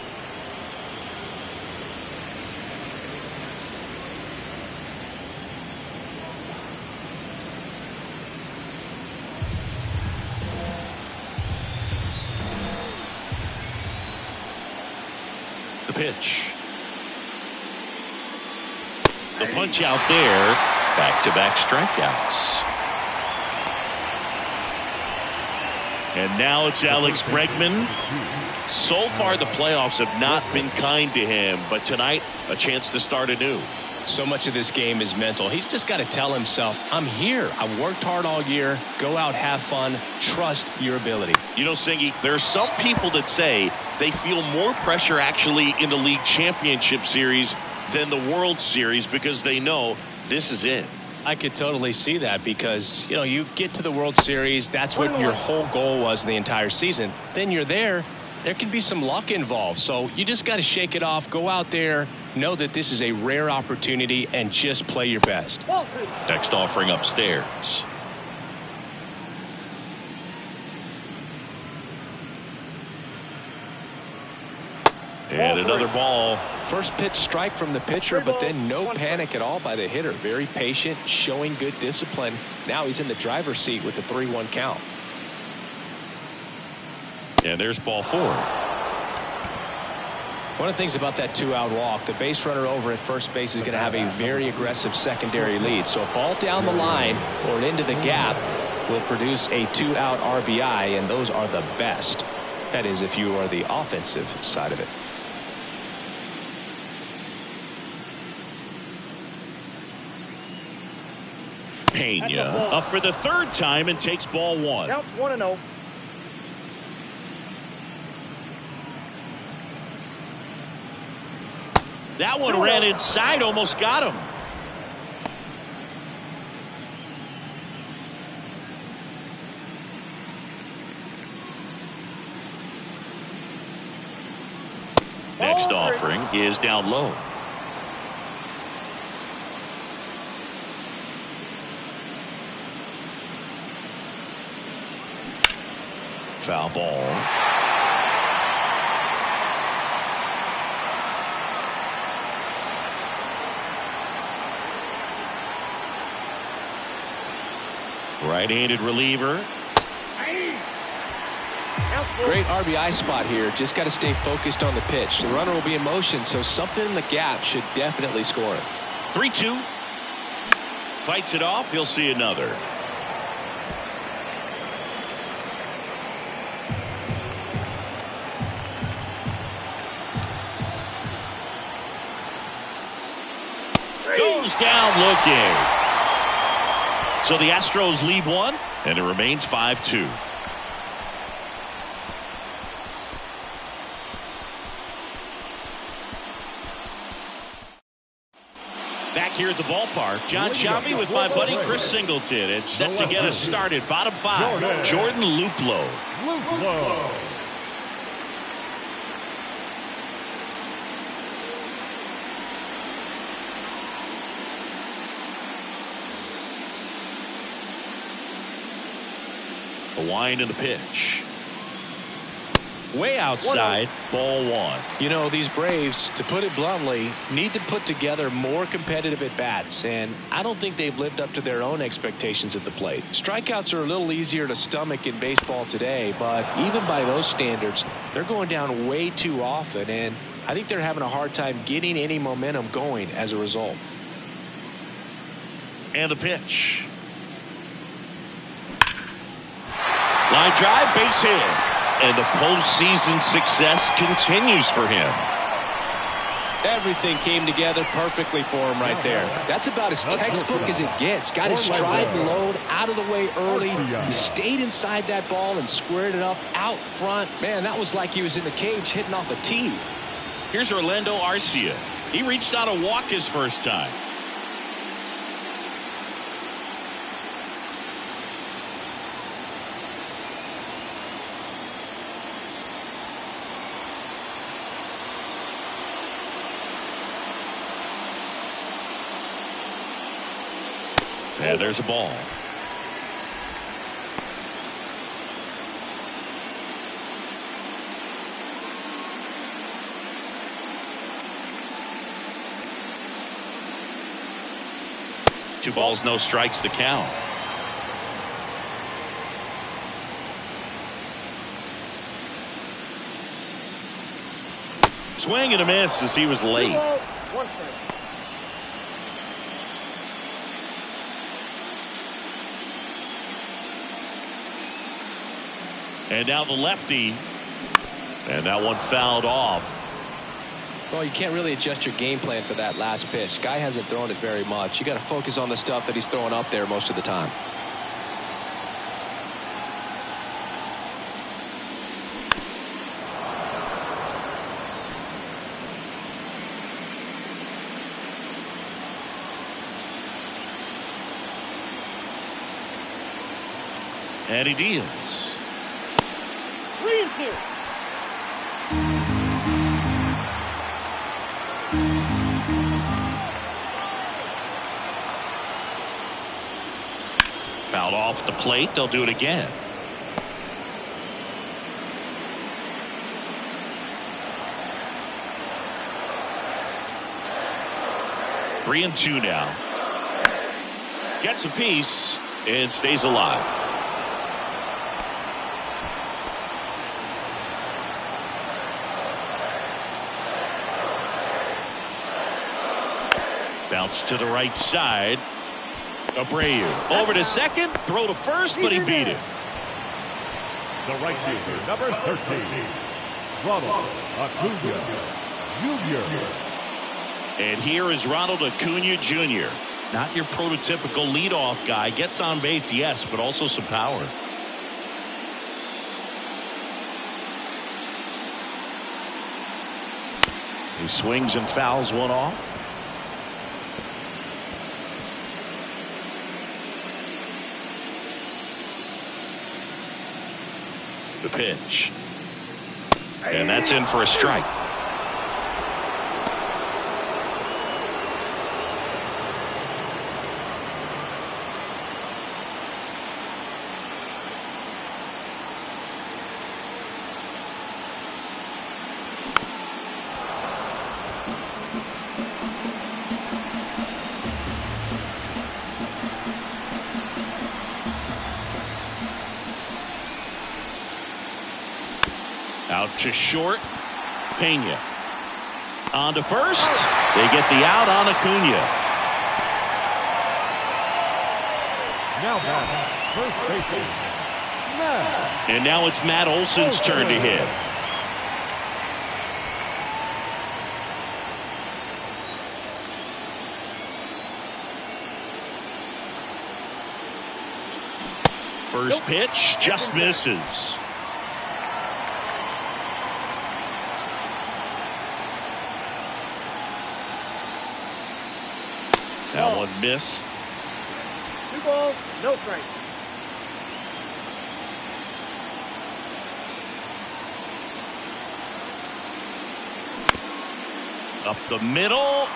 The pitch. The punch out there. Back-to-back strikeouts. And now it's Alex Bregman. So far the playoffs have not been kind to him, but tonight a chance to start anew. So much of this game is mental. He's just got to tell himself, I'm here. I worked hard all year. Go out, have fun. Trust your ability. You know, Singy, there are some people that say they feel more pressure actually in the league championship series than the World Series because they know this is it. I could totally see that because, you know, you get to the World Series. That's what your whole goal was the entire season. Then you're there. There can be some luck involved. So you just got to shake it off. Go out there. Know that this is a rare opportunity and just play your best. Next offering upstairs. And another ball. First pitch strike from the pitcher, but then no panic at all by the hitter. Very patient, showing good discipline. Now he's in the driver's seat with the 3-1 count. And there's ball 4. One of the things about that 2-out walk, the base runner over at first base is going to have a very aggressive secondary lead. So a ball down the line or into the gap will produce a 2-out RBI, and those are the best. That is, if you are the offensive side of it. Pena up for the 3rd time and takes ball 1. Counts 1-0. That one ran inside, almost got him. Next offering is down low. Foul ball. Right-handed reliever. Great RBI spot here. Just got to stay focused on the pitch. The runner will be in motion, so something in the gap should definitely score it. 3-2. Fights it off. He'll see another. down looking. So the Astros lead one, and it remains 5-2. Back here at the ballpark, John Shambi with my buddy Chris Singleton. It's set to get us started. Bottom five, Jordan Luplow. A wind and the pitch. Way outside, ball one. You know, these Braves, to put it bluntly, need to put together more competitive at-bats, and I don't think they've lived up to their own expectations at the plate. Strikeouts are a little easier to stomach in baseball today, but even by those standards, they're going down way too often, and I think they're having a hard time getting any momentum going as a result. And the pitch. Line drive, base hit. And the postseason success continues for him. Everything came together perfectly for him right there. That's about as textbook as it gets. Got his stride and load out of the way early. He stayed inside that ball and squared it up out front. Man, that was like he was in the cage hitting off a tee. Here's Orlando Arcia. He reached out a walk his first time. And there's a ball. Two balls, no strikes, the count. Swing and a miss as he was late. 2 balls, 1 strike. And now the lefty. And that one fouled off. Well, you can't really adjust your game plan for that last pitch. Guy hasn't thrown it very much. You got to focus on the stuff that he's throwing up there most of the time. And he deals. 3-2. Fouled off the plate. They'll do it again. Three and two now. Gets a piece and stays alive. Bounce to the right side. Abreu over to second, throw to first, but he beat it. The right fielder, number 13, Ronald Acuna Jr. And here is Ronald Acuna Jr. Not your prototypical leadoff guy. Gets on base, yes, but also some power. He swings and fouls one off. The pitch. And that's in for a strike. Out to short. Pena. On to first. They get the out on Acuna. Now back, first baseman, Matt. And now it's Matt Olson's turn to hit. First pitch just misses. That one missed. 2 balls, no strikes. Up the middle,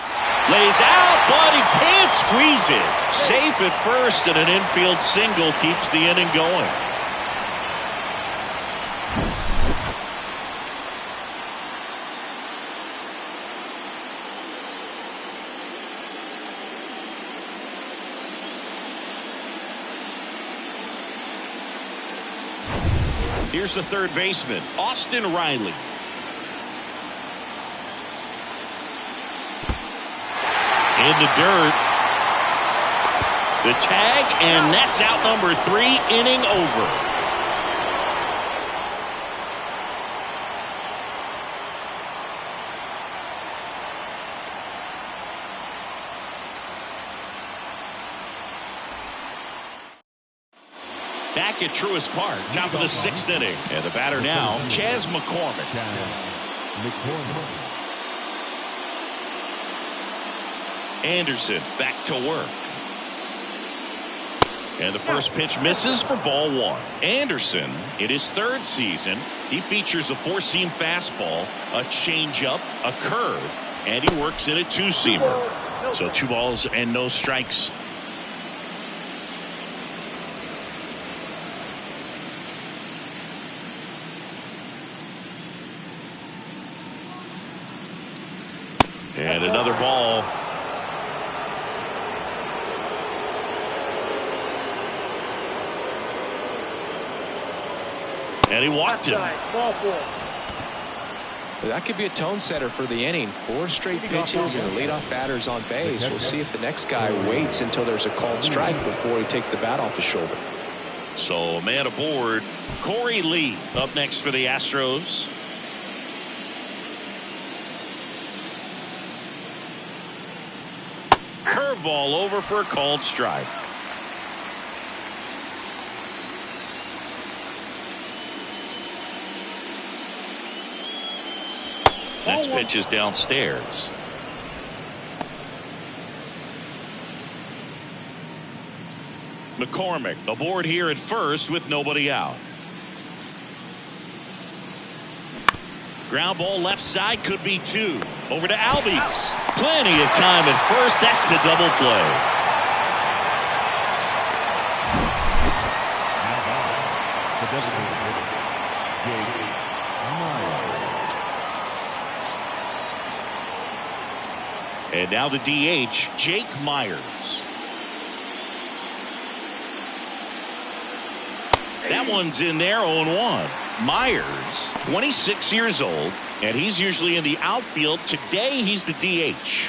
lays out, but he can't squeeze it. Safe at first, and an infield single keeps the inning going. Here's the third baseman, Austin Riley. In the dirt. The tag, and that's out number 3, inning over. Back at Truist Park, top of the 6th inning. And the batter now, Chas McCormick. Anderson back to work. And the first pitch misses for ball 1. Anderson, in his 3rd season, he features a 4-seam fastball, a changeup, a curve, and he works in a 2-seamer. So 2 balls and no strikes. And another ball. And he walked him. Ball 4. That could be a tone setter for the inning. 4 straight pitches and the leadoff batter's on base. We'll see if the next guy waits until there's a called strike before he takes the bat off his shoulder. So a man aboard. Corey Lee up next for the Astros. Curveball over for a called strike. Next pitch is downstairs. McCormick aboard here at first with nobody out. Ground ball left side, could be 2. Over to Albies. Plenty of time at first. That's a double play. And now the DH, Jake Myers. That one's in there, 0-1. Myers, 26 years old, and he's usually in the outfield. Today, he's the DH.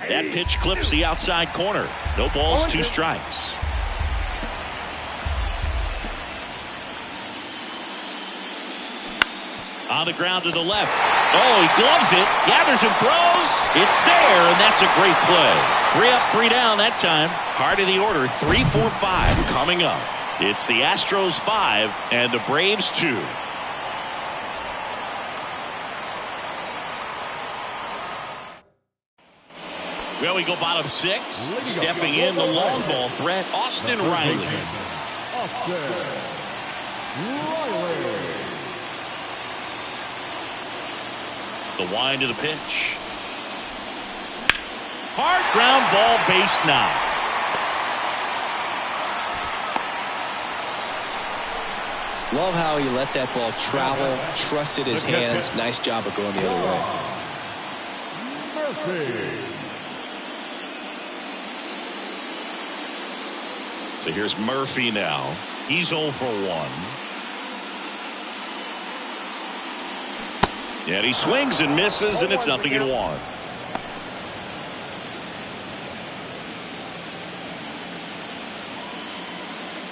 That pitch clips the outside corner. No balls, 2 strikes. On the ground to the left. Oh, he gloves it, gathers and throws. It's there, and that's a great play. 3 up, 3 down that time. Heart of the order, 3, 4, 5 coming up. It's the Astros 5 and the Braves 2. Well, we go bottom 6. Stepping in the long ball threat, Austin Riley. The wind of the pitch. Hard ground ball, base knock. Love how he let that ball travel, trusted his hands. Nice job of going the other way. So here's Murphy now. He's 0 for 1. And he swings and misses, and it's 0-1.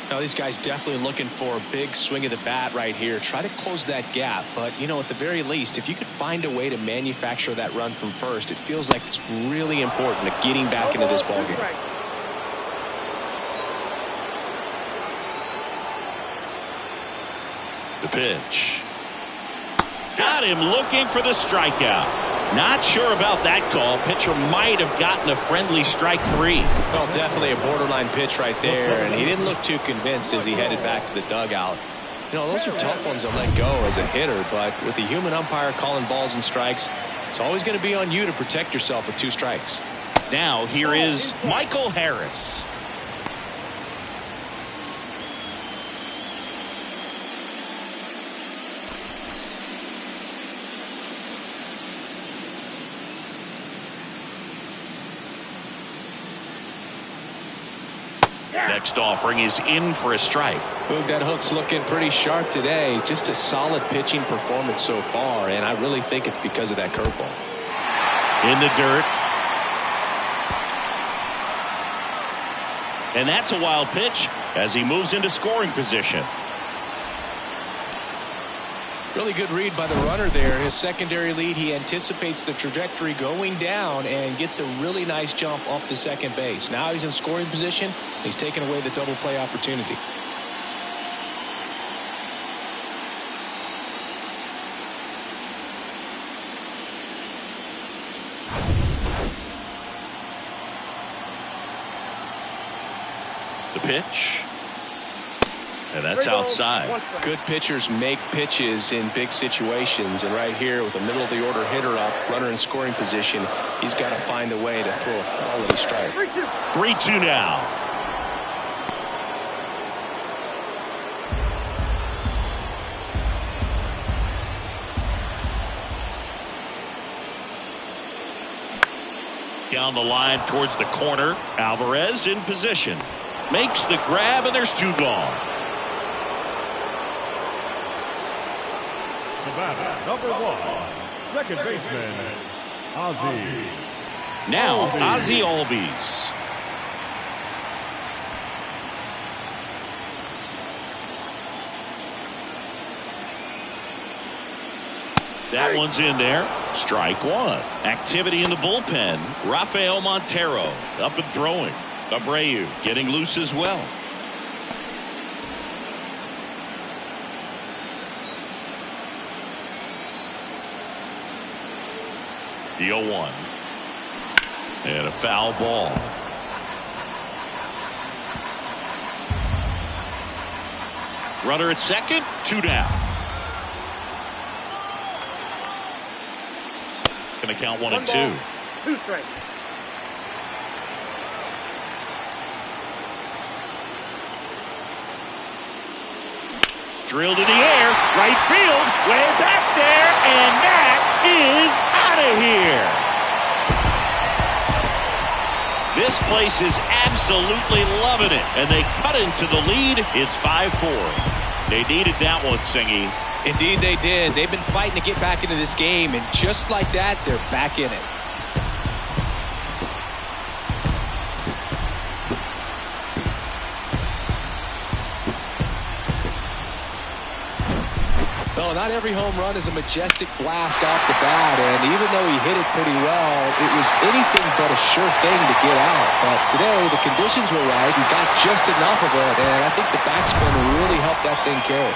Now, these guys definitely looking for a big swing of the bat right here. Try to close that gap. But, you know, at the very least, if you could find a way to manufacture that run from first, it feels like it's really important to getting back into this ballgame. The pitch. Got him looking for the strikeout. Not sure about that call. Pitcher might have gotten a friendly strike 3. Well, definitely a borderline pitch right there, and he didn't look too convinced as he headed back to the dugout. You know, those are tough ones to let go as a hitter, but with the human umpire calling balls and strikes, it's always going to be on you to protect yourself with 2 strikes. Now here is Michael Harris. Next offering is in for a strike. Boog, that hook's looking pretty sharp today. Just a solid pitching performance so far, and I really think it's because of that curveball. In the dirt. And that's a wild pitch as he moves into scoring position. Really good read by the runner there. His secondary lead, he anticipates the trajectory going down and gets a really nice jump up to second base. Now he's in scoring position. He's taking away the double play opportunity. The pitch. And that's outside. Good pitchers make pitches in big situations, and right here with a middle of the order hitter up, runner in scoring position, he's got to find a way to throw a quality strike. 3-2 now. Down the line towards the corner. Alvarez in position. Makes the grab, and there's 2 gone. Number 1, second baseman, Ozzie. Now, Ozzie Albies. That one's in there. Strike 1. Activity in the bullpen. Rafael Montero up and throwing. Abreu getting loose as well. The 0-1. And a foul ball. Runner at second, 2 down. Going to count 1 and 2. 2 strikes. Drilled in the air, right field, way back there, and that is out of here. This place is absolutely loving it, and they cut into the lead. It's 5-4. They needed that one, Singy. Indeed they did. They've been fighting to get back into this game, and just like that, they're back in it. Well, not every home run is a majestic blast off the bat, and even though he hit it pretty well, it was anything but a sure thing to get out. But today, the conditions were right. He got just enough of it, and I think the backspin really helped that thing carry.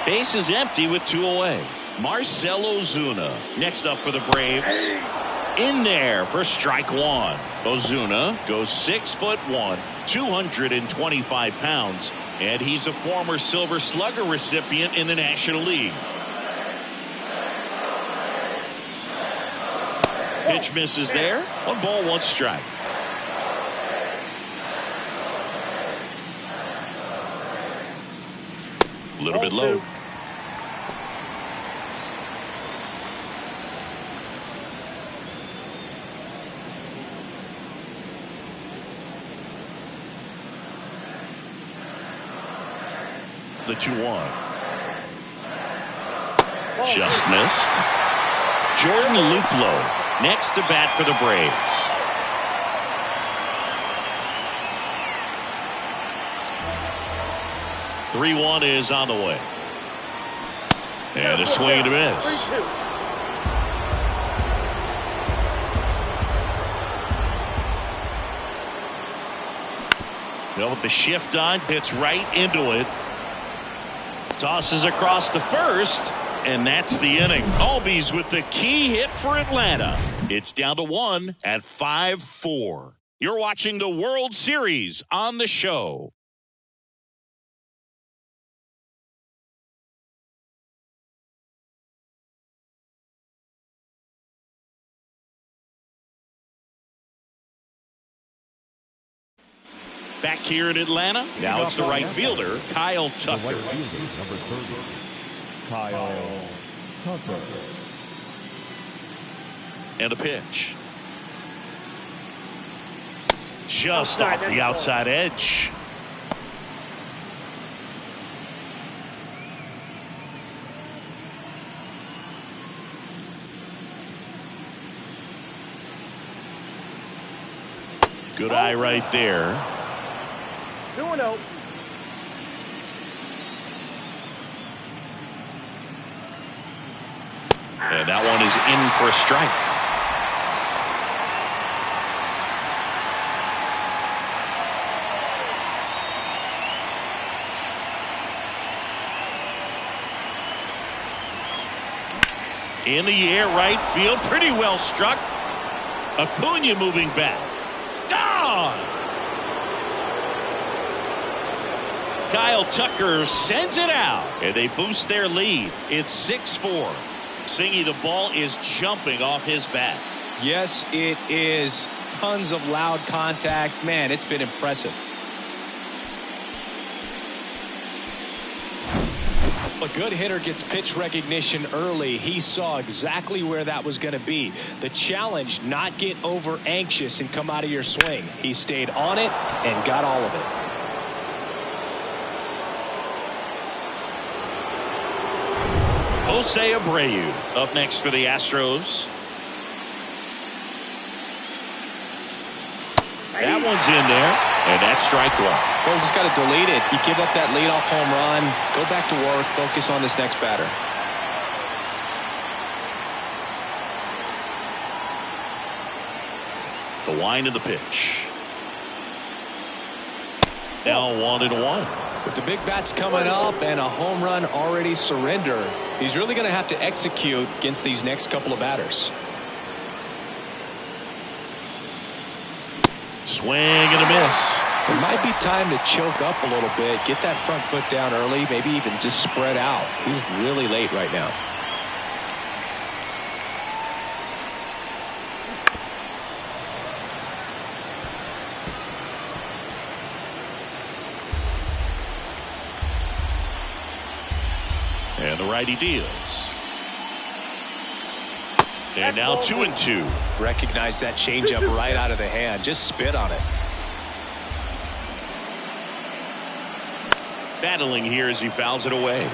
Base is empty with 2 away. Marcell Ozuna next up for the Braves. In there for strike 1. Ozuna goes 6'1", 225 pounds, and he's a former Silver Slugger recipient in the National League. Pitch misses there. 1 ball, 1 strike. A little bit low. The 2-1. Just missed. Jordan Luplow next to bat for the Braves. 3-1 is on the way. And a swing and a miss. 3-2. Well, with the shift on, hits right into it. Tosses across to first, and that's the inning. Albies with the key hit for Atlanta. It's down to 1 at 5-4. You're watching the World Series on the show. Back here in Atlanta, now it's the right fielder, Kyle The Tucker. right fielder, number 30, Kyle Tucker. And a pitch. Just Outside, off that's the the ball. outside edge. Good eye right there. 2-0. And that one is in for a strike. In the air, right field, pretty well struck. Acuna moving back. Gone! Kyle Tucker sends it out, and they boost their lead. It's 6-4. Singy, the ball is jumping off his bat. Yes, it is. Tons of loud contact. Man, it's been impressive. A good hitter gets pitch recognition early. He saw exactly where that was going to be. The challenge, not get over anxious and come out of your swing. He stayed on it and got all of it. Jose Abreu up next for the Astros. That one's in there, and that's strike one. Well, just got to delete it. You give up that leadoff home run, go back to work, focus on this next batter. The wind of the pitch. Now 1-1. With the big bats coming up and a home run already surrendered, he's really going to have to execute against these next couple of batters. Swing and a miss. It might be time to choke up a little bit, get that front foot down early, maybe even just spread out. He's really late right now. And the righty deals. And now 2-2. Recognize that changeup right out of the hand. Just spit on it. Battling here as he fouls it away.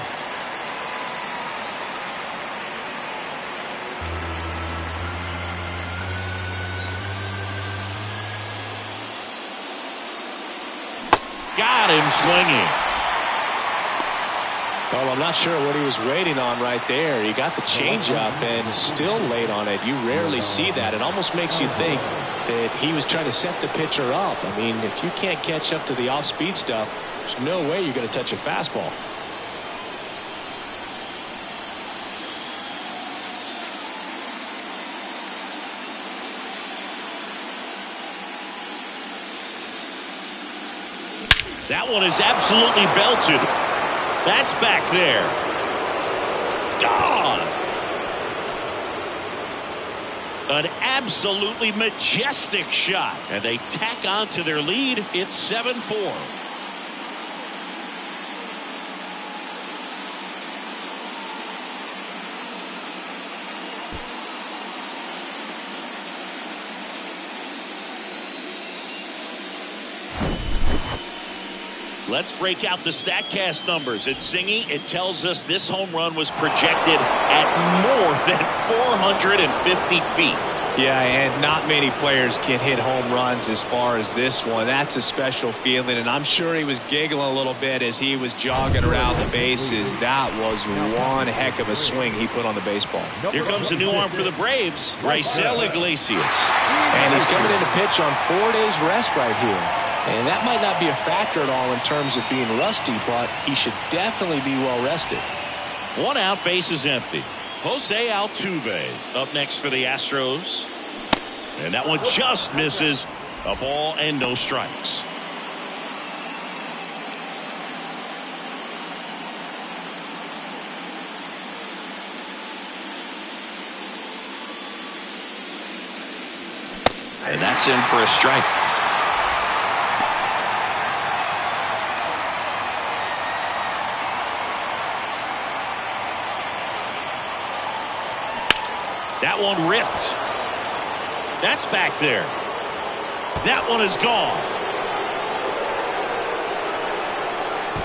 Got him swinging. Well, I'm not sure what he was rating on right there. He got the changeup and still late on it. You rarely see that. It almost makes you think that he was trying to set the pitcher up. I mean, if you can't catch up to the off-speed stuff, there's no way you're going to touch a fastball. That one is absolutely belted. That's back there. Gone. An absolutely majestic shot. And they tack on to their lead. It's 7-4. Let's break out the StatCast numbers. At Singy, it tells us this home run was projected at more than 450 feet. Yeah, and not many players can hit home runs as far as this one. That's a special feeling, and I'm sure he was giggling a little bit as he was jogging around the bases. That was one heck of a swing he put on the baseball. Here comes a new arm for the Braves, Raisel Iglesias. And he's coming in to pitch on 4 days rest right here. And that might not be a factor at all in terms of being rusty, but he should definitely be well rested. 1 out, base is empty. Jose Altuve up next for the Astros. And that one just misses. A ball and no strikes. And that's in for a strike. That one ripped. That's back there. That one is gone.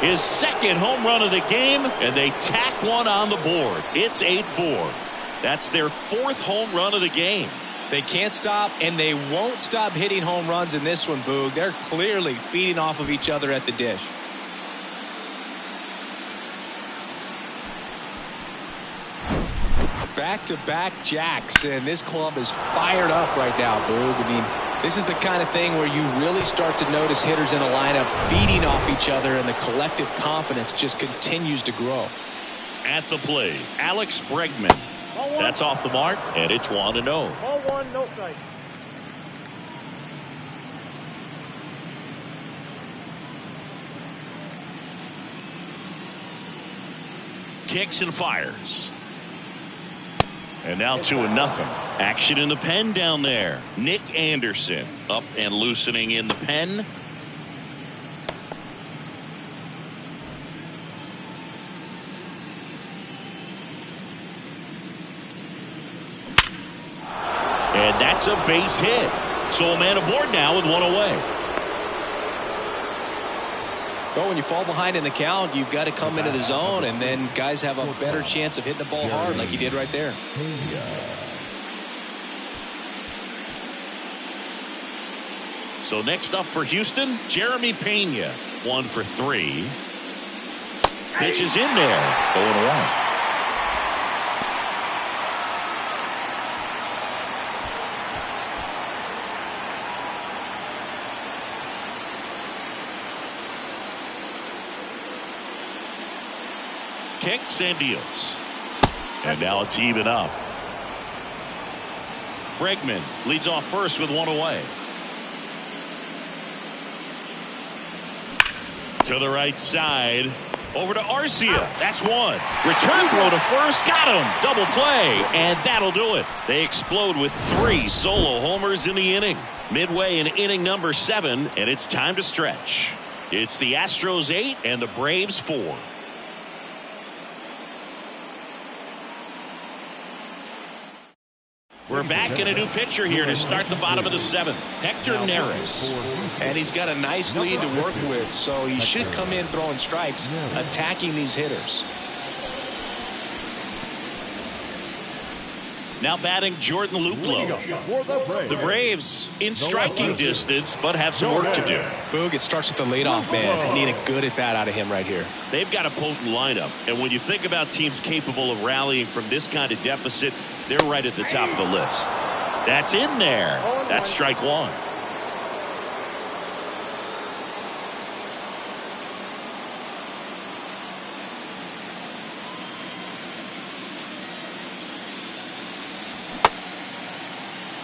His second home run of the game, and they tack one on the board. It's 8-4. That's their 4th home run of the game. They can't stop, and they won't stop hitting home runs in this one, Boog. They're clearly feeding off of each other at the dish. Back-to-back jacks, and this club is fired up right now, Boog. I mean, this is the kind of thing where you really start to notice hitters in a lineup feeding off each other, and the collective confidence just continues to grow. At the plate, Alex Bregman. That's off the mark, and it's 1-0. Ball 1, no strike. Kicks and fires. And now 2-0. Action in the pen down there. Nick Anderson up and loosening in the pen. And that's a base hit. So a man aboard now with 1 away. Well, when you fall behind in the count, you've got to come into the zone, and then guys have a better chance of hitting the ball hard like you did right there. So next up for Houston, Jeremy Pena. 1 for 3. Pitch is in there. 0-1. Kicks and deals. And now it's even up. Bregman leads off first with 1 away. To the right side. Over to Arcia. That's 1. Return throw to first. Got him. Double play. And that'll do it. They explode with 3 solo homers in the inning. Midway in inning number 7. And it's time to stretch. It's the Astros 8 and the Braves 4. We're back in a new pitcher here to start the bottom of the 7th. Hector Neris. And he's got a nice lead to work with, so he should come in throwing strikes, attacking these hitters. Now batting Jordan Luplow. The Braves in striking distance, but have some work to do. Boog, it starts with the leadoff man. They need a good at-bat out of him right here. They've got a potent lineup, and when you think about teams capable of rallying from this kind of deficit, they're right at the top of the list. That's in there. That's strike 1.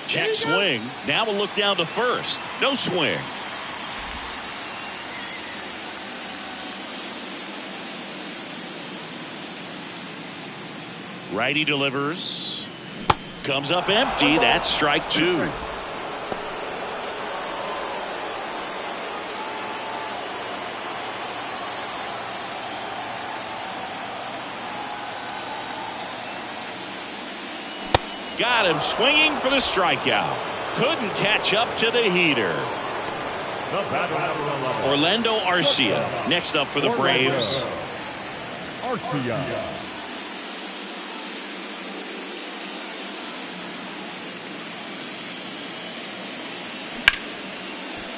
Check swing. Now we'll look down to first. No swing. Righty delivers. Comes up empty. That's strike 2. Got him swinging for the strikeout. Couldn't catch up to the heater. Orlando Arcia next up for the Braves. Arcia.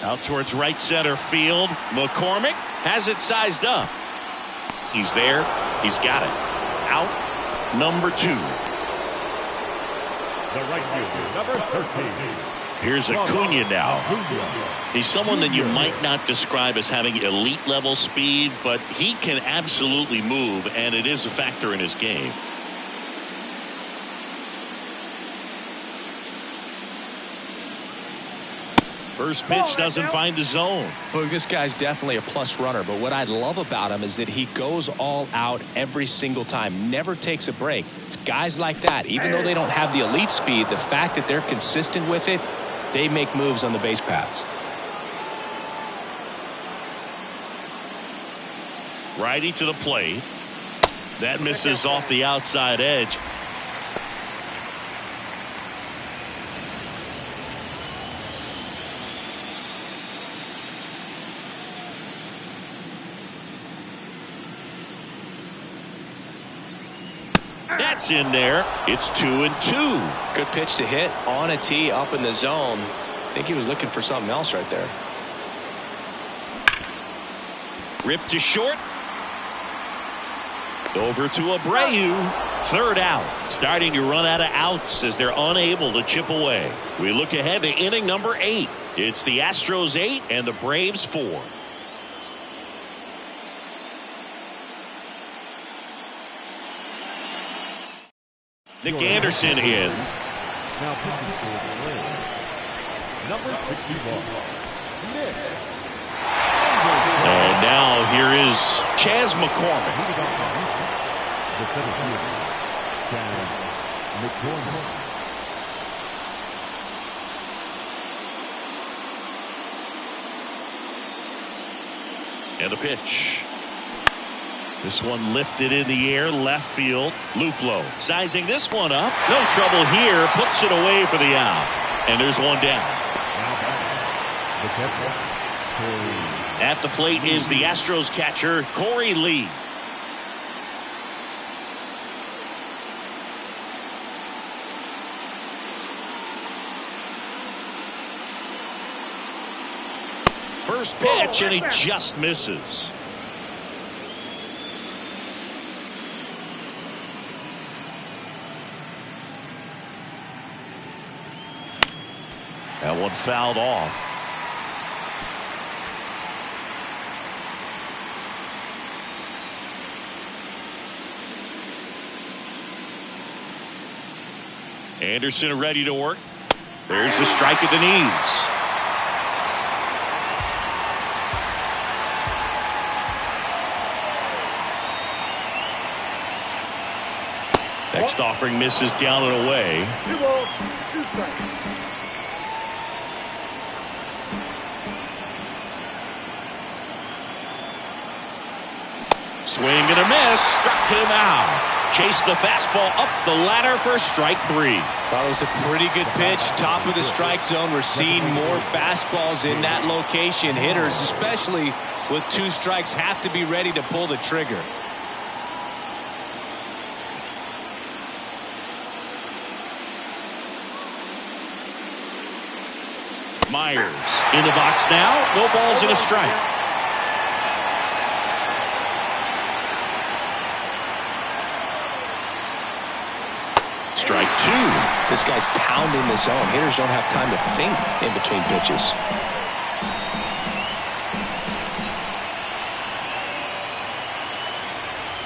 Out towards right center field. McCormick has it sized up. He's there. He's got it. Out number 2. The right fielder, number 13. Here's Acuna now. He's someone that you might not describe as having elite level speed, but he can absolutely move, and it is a factor in his game. First pitch doesn't find the zone. But this guy's definitely a plus runner, but what I love about him is that he goes all out every single time, never takes a break. It's guys like that, even though they don't have the elite speed, the fact that they're consistent with it, they make moves on the base paths. Righty to the plate. That misses off the outside edge. That's in there. It's 2-2. Good pitch to hit on a tee up in the zone. I think he was looking for something else right there. Ripped to short. Over to Abreu. Third out. Starting to run out of outs as they're unable to chip away. We look ahead to inning number 8. It's the Astros 8 and the Braves 4. Nick Anderson in. Now pitching for the Braves, number 61. Nick. And now here is Chas McCormick. The center fielder, Chas McCormick. And the pitch. This one lifted in the air, left field. Luplow sizing this one up. No trouble here. Puts it away for the out. And there's one down. The catcher, Corey. At the plate is the Astros catcher, Corey Lee. First pitch, and he just misses. That one fouled off. Anderson ready to work. There's the strike at the knees. Next offering misses down and away. 2 balls, 2 strikes. Swing and a miss. Struck him out. Chased the fastball up the ladder for strike 3. That was a pretty good pitch. Top of the strike zone. We're seeing more fastballs in that location. Hitters, especially with 2 strikes, have to be ready to pull the trigger. Myers in the box now. No balls and a strike. Strike 2. This guy's pounding the zone. Hitters don't have time to think in between pitches.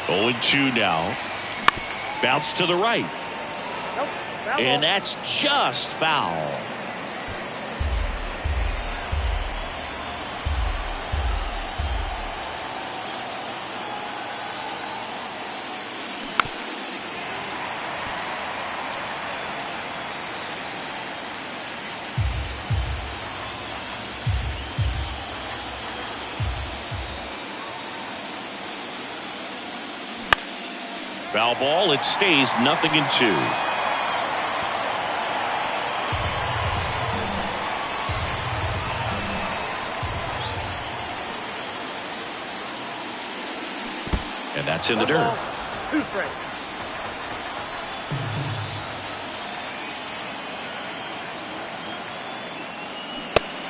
Oh, 0-2 now. Bounce to the right. Nope, foul And ball. that's just foul. Foul ball. It stays 0-2. And that's in the 1 dirt. ball, 2 strikes.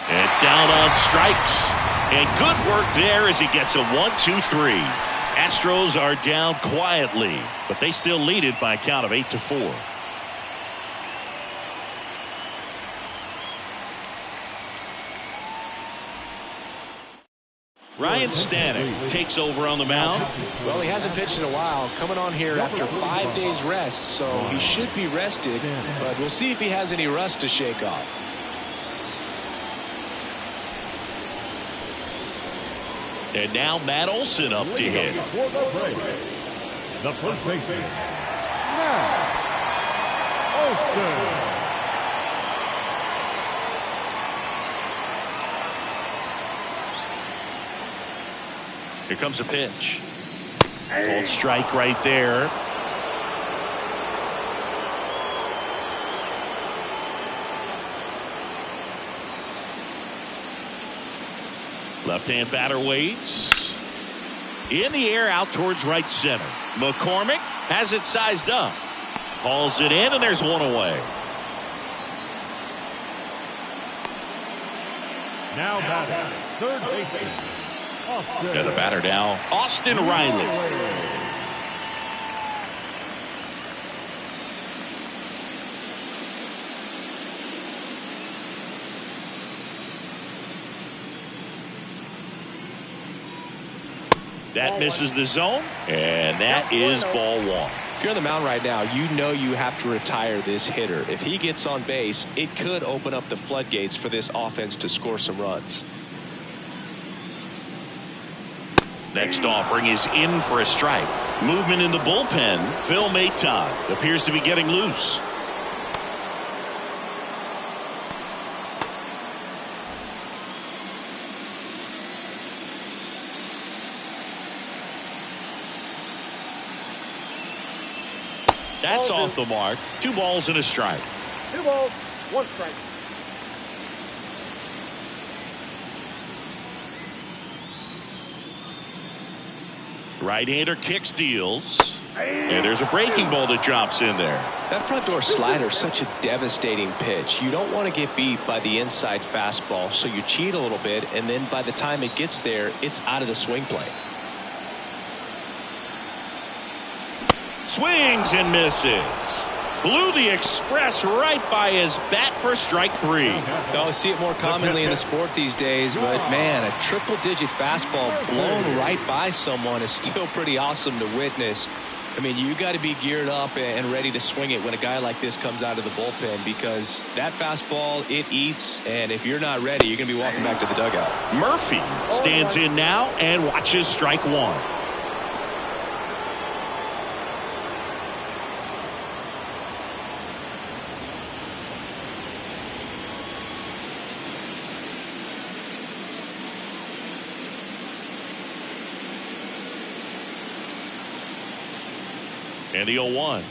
And down on strikes. And good work there as he gets a 1-2-3. Astros are down quietly, but they still lead it by a count of 8-4. Ryan Stanek takes over on the mound. Well, he hasn't pitched in a while, coming on here after 5 days rest, so he should be rested, but we'll see if he has any rust to shake off. And now Matt Olson up to hit. The first baseman, Matt Olson. Here comes a pitch. Called strike right there. Left-hand batter waits. In the air out towards right center. McCormick has it sized up. Hauls it in, and there's one away. Now batting, third baseman, Austin. And the batter now, Austin Riley. That misses the zone, and that is ball one. If you're on the mound right now, you know you have to retire this hitter. If he gets on base, it could open up the floodgates for this offense to score some runs. Next offering is in for a strike. Movement in the bullpen. Phil Maton appears to be getting loose. That's off the mark. 2 balls and a strike. 2 balls, 1 strike. Right-hander kicks, deals. And there's a breaking ball that drops in there. That front door slider is such a devastating pitch. You don't want to get beat by the inside fastball, so you cheat a little bit, and then by the time it gets there, it's out of the swing plane. Swings and misses. Blew the express right by his bat for strike 3. I see it more commonly in the sport these days, but man, a triple-digit fastball blown right by someone is still pretty awesome to witness. I mean, you got to be geared up and ready to swing it when a guy like this comes out of the bullpen, because that fastball, it eats, and if you're not ready, you're going to be walking back to the dugout. Murphy stands in now and watches strike 1. And the 0-1.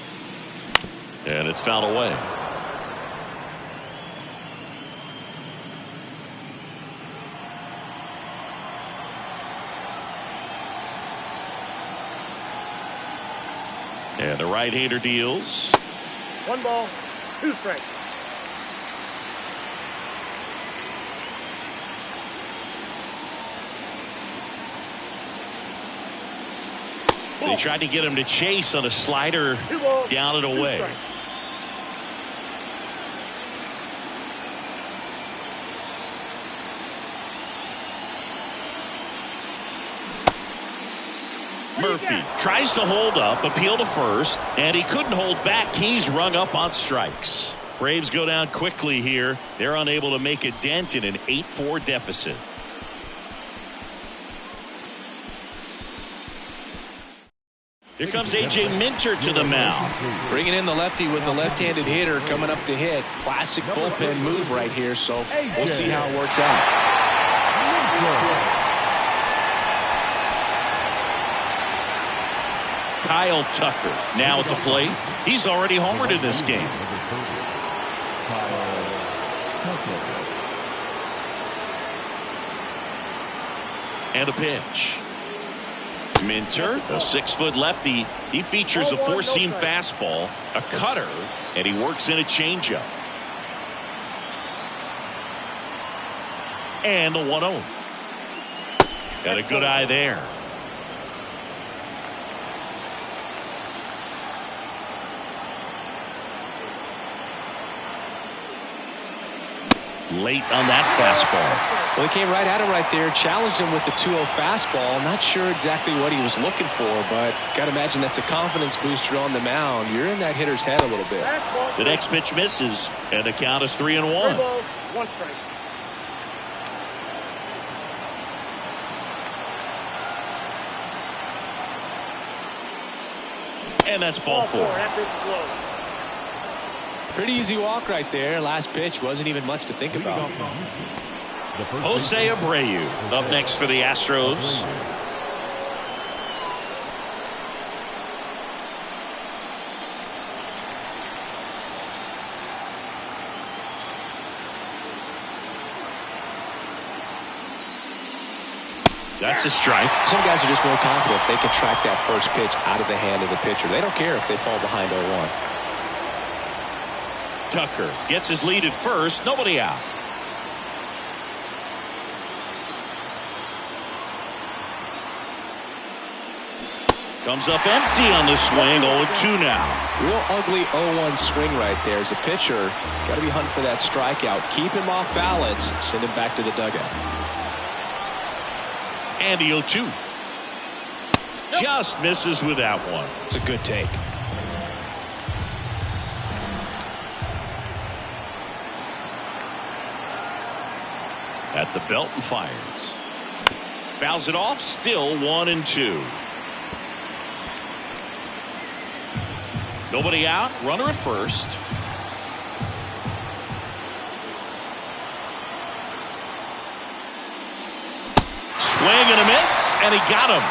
And it's fouled away. And the right-hander deals. 1 ball, 2 strikes. They tried to get him to chase on a slider down and away. Murphy tries to hold up, appeal to first, and he couldn't hold back. He's rung up on strikes. Braves go down quickly here. They're unable to make a dent in an 8-4 deficit. Here comes A.J. Minter to the mound. Bringing in the lefty with the left-handed hitter coming up to hit. Classic bullpen move right here, so we'll see how it works out. Kyle Tucker now at the plate. He's already homered in this game. And a pitch. Minter, a 6-foot lefty. He features a 4-seam fastball, a cutter, and he works in a changeup. And the 1-0. Got a good eye there. Late on that fastball. Well, he came right at him right there, challenged him with the 2-0 fastball. Not sure exactly what he was looking for, but got to imagine that's a confidence booster on the mound. You're in that hitter's head a little bit. The next pitch misses, and the count is 3-1. 1 strike. And that's ball 4. Pretty easy walk right there. Last pitch wasn't even much to think about. Jose Abreu up next for the Astros. That's a strike. Some guys are just more confident they can track that first pitch out of the hand of the pitcher. They don't care if they fall behind 0-1. Tucker gets his lead at first. Nobody out. Comes up empty on the swing. 0-2 now. Real ugly 0-1 swing right there. As a pitcher, got to be hunting for that strikeout. Keep him off balance. Send him back to the dugout. And the 0-2. Just misses with that one. It's a good take. At the belt and fires. Fouls it off. Still 1-2. Nobody out. Runner at first. Swing and a miss, and he got him.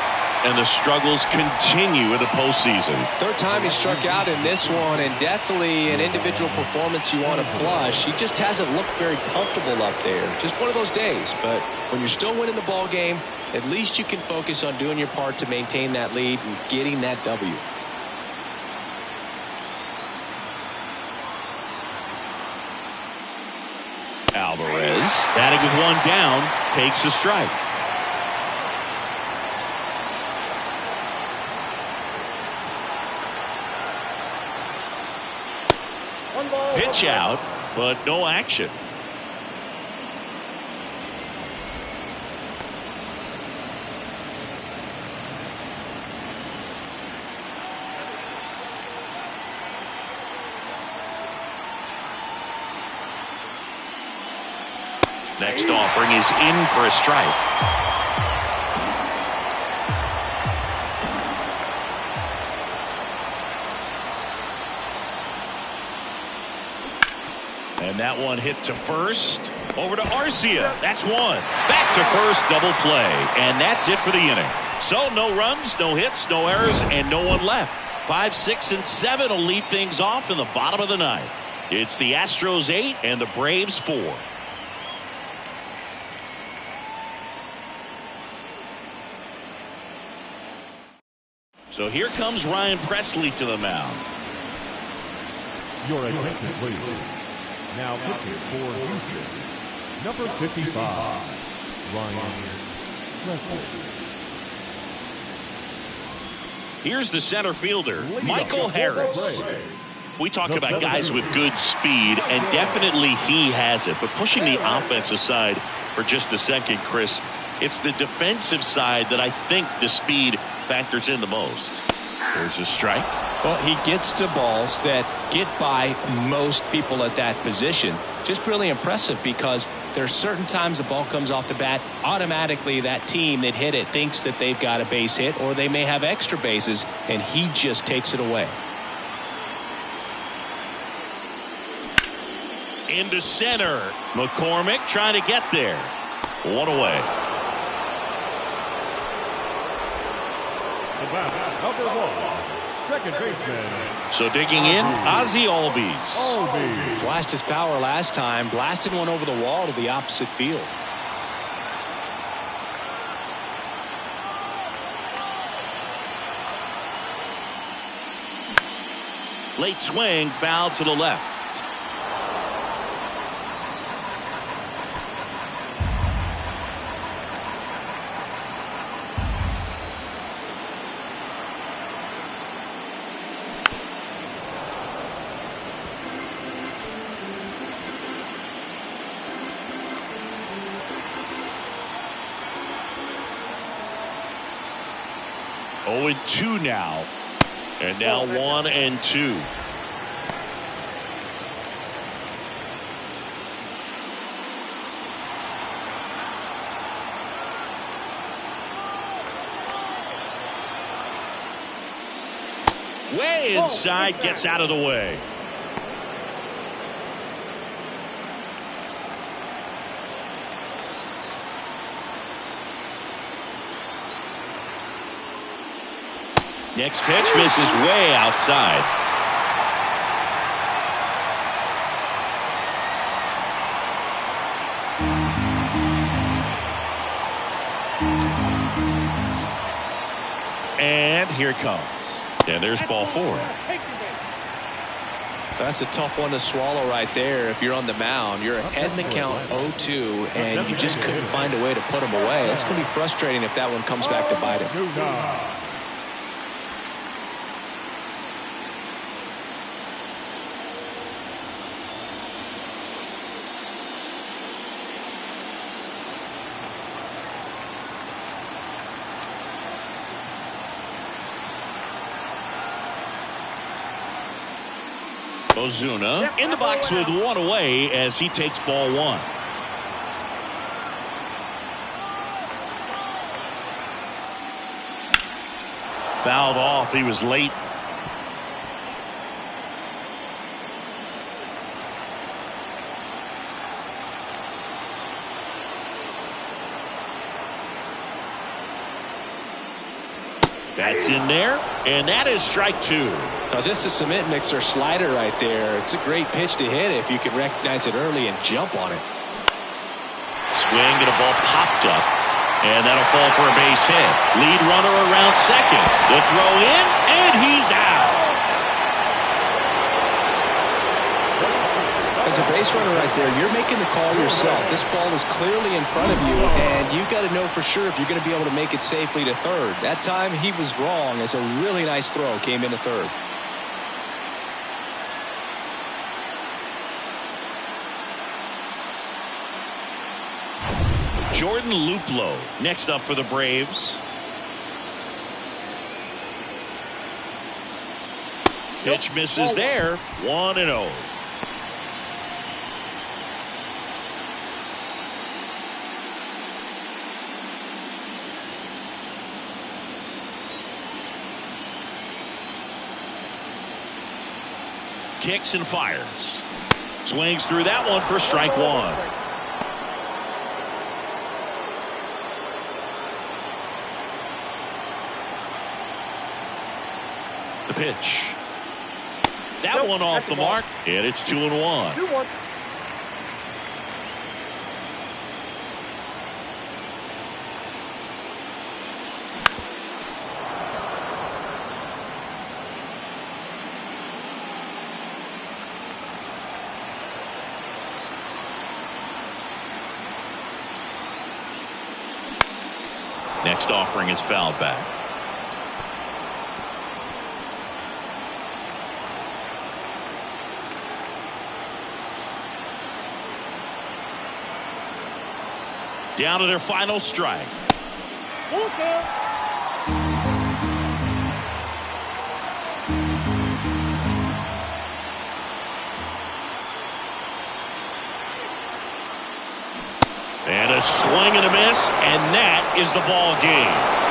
And the struggles continue in the postseason. Third time he struck out in this one, and definitely an individual performance you want to flush. He just hasn't looked very comfortable up there. Just one of those days. But when you're still winning the ball game, at least you can focus on doing your part to maintain that lead and getting that W. Alvarez, batting with one down, takes a strike. Pitch out, but no action. Next offering is in for a strike. And that one hit to first. Over to Arcia. That's one. Back to first, double play. And that's it for the inning. So no runs, no hits, no errors, and no one left. 5, 6, and 7 will lead things off in the bottom of the ninth. It's the Astros 8 and the Braves 4. So here comes Ryan Presley to the mound. Your attention, please. Now pitching for Houston, number 55, Ryan Presley. Here's the center fielder, Michael Harris. We talk about guys with good speed, and definitely he has it. But pushing the offense aside for just a second, Chris, it's the defensive side that I think the speed factors in the most. There's a strike. Well, he gets to balls that get by most people at that position. Just really impressive because there are certain times the ball comes off the bat, automatically that team that hit it thinks that they've got a base hit or they may have extra bases, and he just takes it away. Into center. McCormick trying to get there. One away. The bat, number 1, second baseman. So digging in, Ozzie Albies. Flashed his power last time, blasted one over the wall to the opposite field. Late swing, foul to the left. 0-2 now. And now 1-2. Way inside, gets out of the way. Next pitch misses way outside. And here it comes. And there's ball 4. That's a tough one to swallow right there. If you're on the mound, you're ahead in the count 0-2, and you just couldn't find a way to put them away. That's going to be frustrating if that one comes back to bite him. Ozuna in the box with 1 away as he takes ball 1. Fouled off. He was late. That's in there, and that is strike 2. Now just a cement mixer slider right there. It's a great pitch to hit if you can recognize it early and jump on it. Swing and a ball popped up, and that'll fall for a base hit. Lead runner around second. The throw in, and he's out. As a base runner right there, you're making the call yourself. This ball is clearly in front of you, and you've got to know for sure if you're going to be able to make it safely to third. That time he was wrong as a really nice throw came into third. Jordan Luplow next up for the Braves. Pitch misses there. 1-0. Kicks and fires. Swings through that one for strike 1. The pitch. That one off the mark, and it's 2-1. 2-1. Next offering is fouled back. Down to their final strike. And a swing and a miss, and that is the ball game.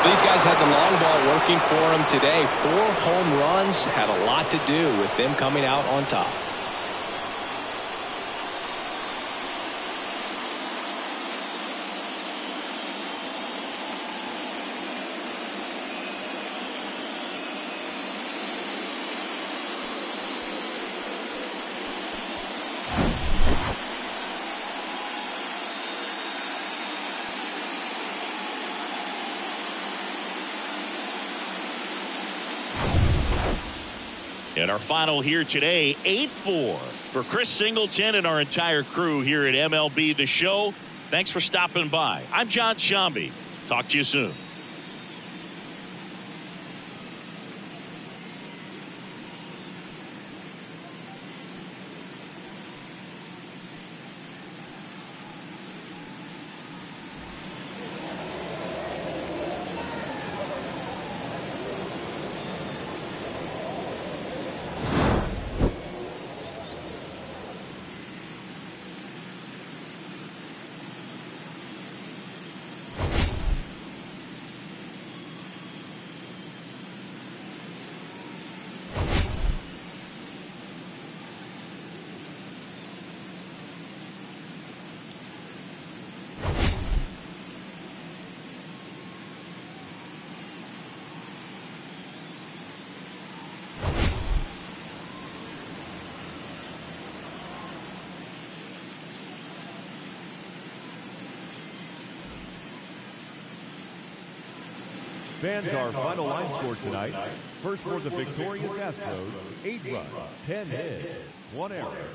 These guys had the long ball working for them today. 4 home runs had a lot to do with them coming out on top. And our final here today, 8-4 for Chris Singleton and our entire crew here at MLB The Show. Thanks for stopping by. I'm John Shambi. Talk to you soon. Fans, our final line score tonight. First for the victorious Astros, 8 runs, 10 hits, 1 error.